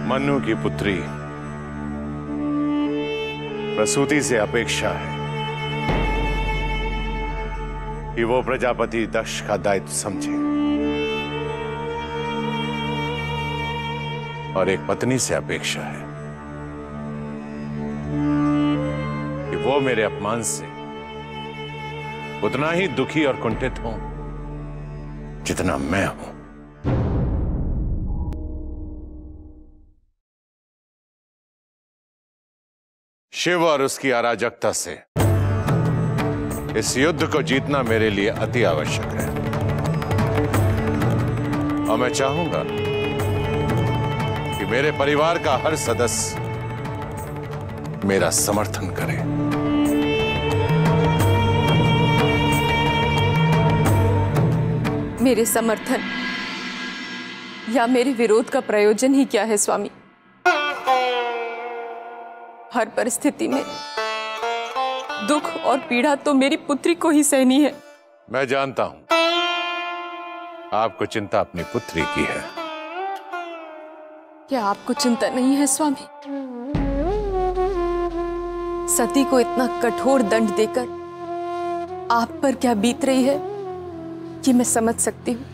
मनु की पुत्री प्रसूति से अपेक्षा है कि वो प्रजापति दक्ष का दायित्व समझे, और एक पत्नी से अपेक्षा है कि वो मेरे अपमान से उतना ही दुखी और कुंठित हो जितना मैं हूं। शिव और उसकी अराजकता से इस युद्ध को जीतना मेरे लिए अति आवश्यक है, और मैं चाहूंगा कि मेरे परिवार का हर सदस्य मेरा समर्थन करे। मेरे समर्थन या मेरे विरोध का प्रयोजन ही क्या है स्वामी? हर परिस्थिति में दुख और पीड़ा तो मेरी पुत्री को ही सहनी है। मैं जानता हूं आपको चिंता अपनी पुत्री की है। क्या आपको चिंता नहीं है स्वामी? सती को इतना कठोर दंड देकर आप पर क्या बीत रही है, ये मैं समझ सकती हूं।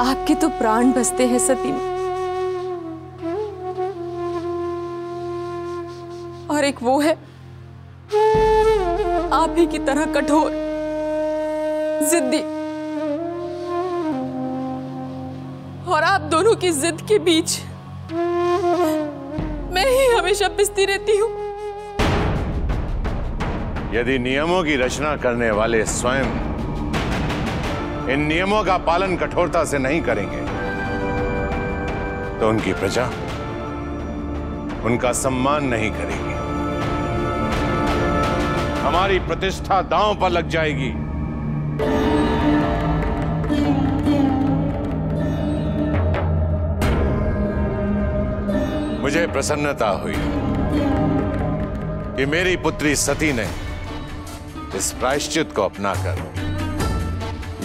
आपके तो प्राण बसते हैं सती में, और एक वो है आप ही की तरह कठोर, जिद्दी, और आप दोनों की जिद के बीच मैं ही हमेशा पिसती रहती हूं। यदि नियमों की रचना करने वाले स्वयं इन नियमों का पालन कठोरता से नहीं करेंगे, तो उनकी प्रजा उनका सम्मान नहीं करेगी। हमारी प्रतिष्ठा दांव पर लग जाएगी। मुझे प्रसन्नता हुई कि मेरी पुत्री सती ने इस प्रायश्चित को अपनाकर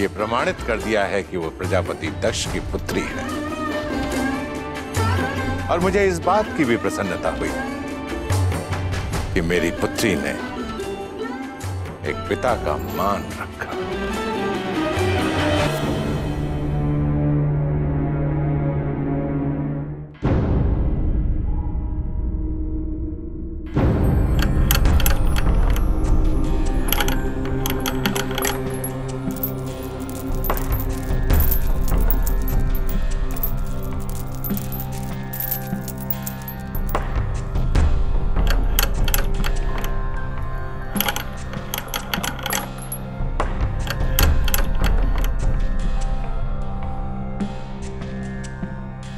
यह प्रमाणित कर दिया है कि वो प्रजापति दक्ष की पुत्री है। और मुझे इस बात की भी प्रसन्नता हुई कि मेरी पुत्री ने एक पिता का मान रखा।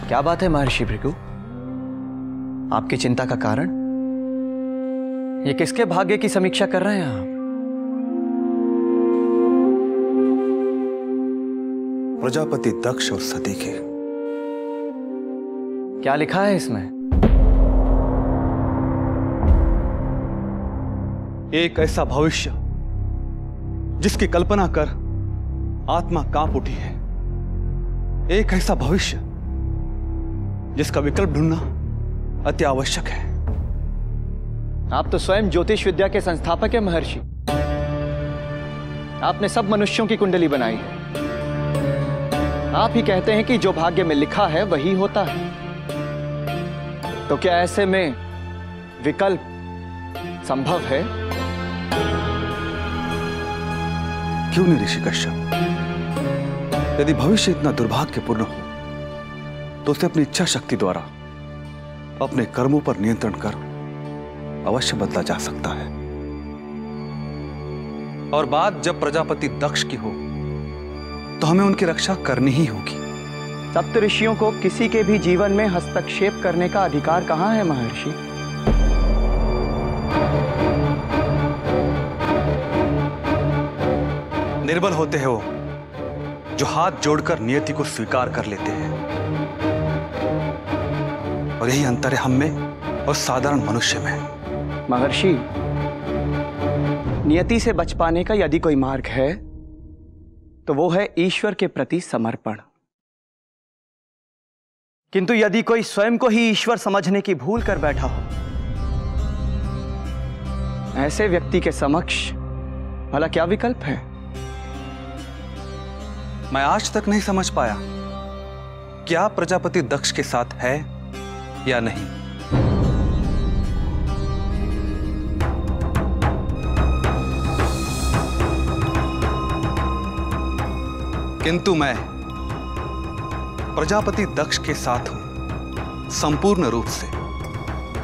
क्या बात है महर्षि भृगु? आपकी चिंता का कारण? ये किसके भाग्य की समीक्षा कर रहे हैं आप? प्रजापति दक्ष और सती के। क्या लिखा है इसमें? एक ऐसा भविष्य जिसकी कल्पना कर आत्मा कांप उठी है। एक ऐसा भविष्य जिसका विकल्प ढूंढना अति आवश्यक है। आप तो स्वयं ज्योतिष विद्या के संस्थापक हैं महर्षि। आपने सब मनुष्यों की कुंडली बनाई है। आप ही कहते हैं कि जो भाग्य में लिखा है वही होता है। तो क्या ऐसे में विकल्प संभव है? क्यों नहीं ऋषि कश्यप? यदि भविष्य इतना दुर्भाग्यपूर्ण हो तो उसे अपनी इच्छा शक्ति द्वारा अपने कर्मों पर नियंत्रण कर अवश्य बदला जा सकता है। और बात जब प्रजापति दक्ष की हो तो हमें उनकी रक्षा करनी ही होगी। सप्तऋषियों को किसी के भी जीवन में हस्तक्षेप करने का अधिकार कहां है महर्षि? निर्बल होते हैं वो जो हाथ जोड़कर नियति को स्वीकार कर लेते हैं, और यही अंतर है हम में और साधारण मनुष्य में। महर्षि, नियति से बच पाने का यदि कोई मार्ग है तो वो है ईश्वर के प्रति समर्पण। किंतु यदि कोई स्वयं को ही ईश्वर समझने की भूल कर बैठा हो, ऐसे व्यक्ति के समक्ष भला क्या विकल्प है? मैं आज तक नहीं समझ पाया क्या प्रजापति दक्ष के साथ है या नहीं। किंतु मैं प्रजापति दक्ष के साथ हूं संपूर्ण रूप से,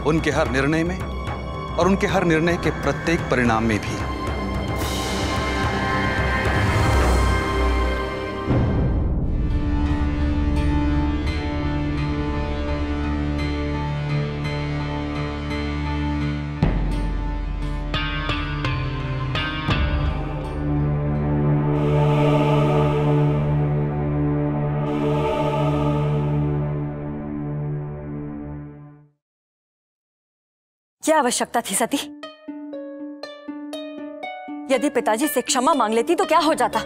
उनके हर निर्णय में और उनके हर निर्णय के प्रत्येक परिणाम में भी। क्या आवश्यकता थी सती? यदि पिताजी से क्षमा मांग लेती तो क्या हो जाता?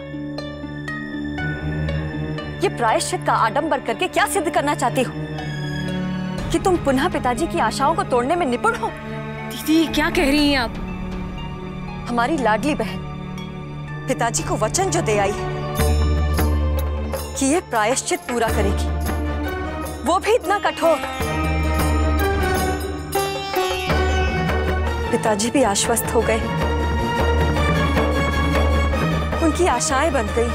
ये प्रायश्चित का आडंबर करके क्या सिद्ध करना चाहती हो? कि तुम पुनः पिताजी की आशाओं को तोड़ने में निपुण हो? दीदी, क्या कह रही हैं आप? हमारी लाडली बहन पिताजी को वचन जो दे आई है कि ये प्रायश्चित पूरा करेगी, वो भी इतना कठोर। पिताजी भी आश्वस्त हो गए, उनकी आशाएं बन गई।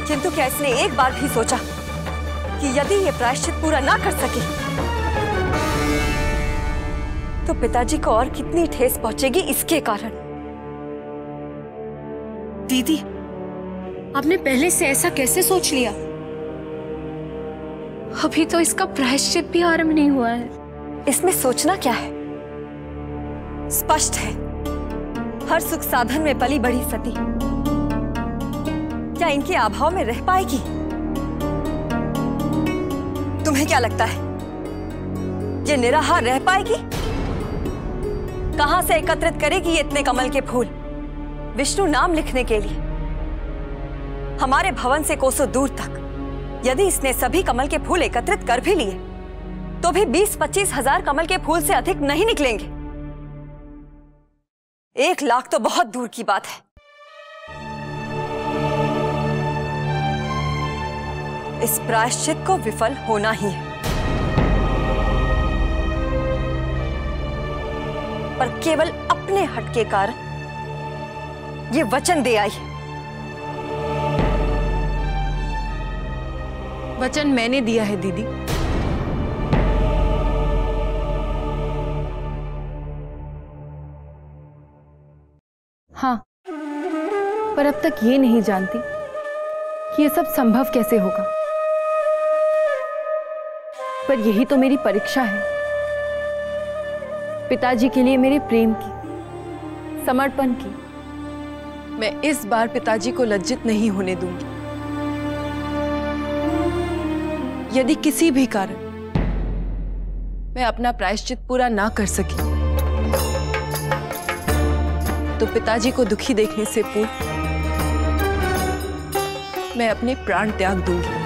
किंतु क्या इसने एक बार भी सोचा कि यदि ये प्रायश्चित पूरा ना कर सके तो पिताजी को और कितनी ठेस पहुंचेगी इसके कारण? दीदी, आपने पहले से ऐसा कैसे सोच लिया? अभी तो इसका प्रायश्चित भी आरंभ नहीं हुआ है। इसमें सोचना क्या है? स्पष्ट है, हर सुख साधन में पली बढ़ी सती क्या इनके अभाव में रह पाएगी? तुम्हें क्या लगता है ये निराहार रह पाएगी? कहां से एकत्रित करेगी ये इतने कमल के फूल विष्णु नाम लिखने के लिए? हमारे भवन से कोसों दूर तक यदि इसने सभी कमल के फूल एकत्रित कर भी लिए तो भी 20-25 हजार कमल के फूल से अधिक नहीं निकलेंगे। 1 लाख तो बहुत दूर की बात है। इस प्रायश्चित को विफल होना ही है, पर केवल अपने हट के कारण ये वचन दे आई है। वचन मैंने दिया है दीदी। हाँ, पर अब तक ये नहीं जानती कि ये सब संभव कैसे होगा। पर यही तो मेरी परीक्षा है, पिताजी के लिए मेरे प्रेम की, समर्पण की। मैं इस बार पिताजी को लज्जित नहीं होने दूंगी। यदि किसी भी कारण मैं अपना प्रायश्चित पूरा ना कर सकी तो पिताजी को दुखी देखने से पूर्व मैं अपने प्राण त्याग दूंगी।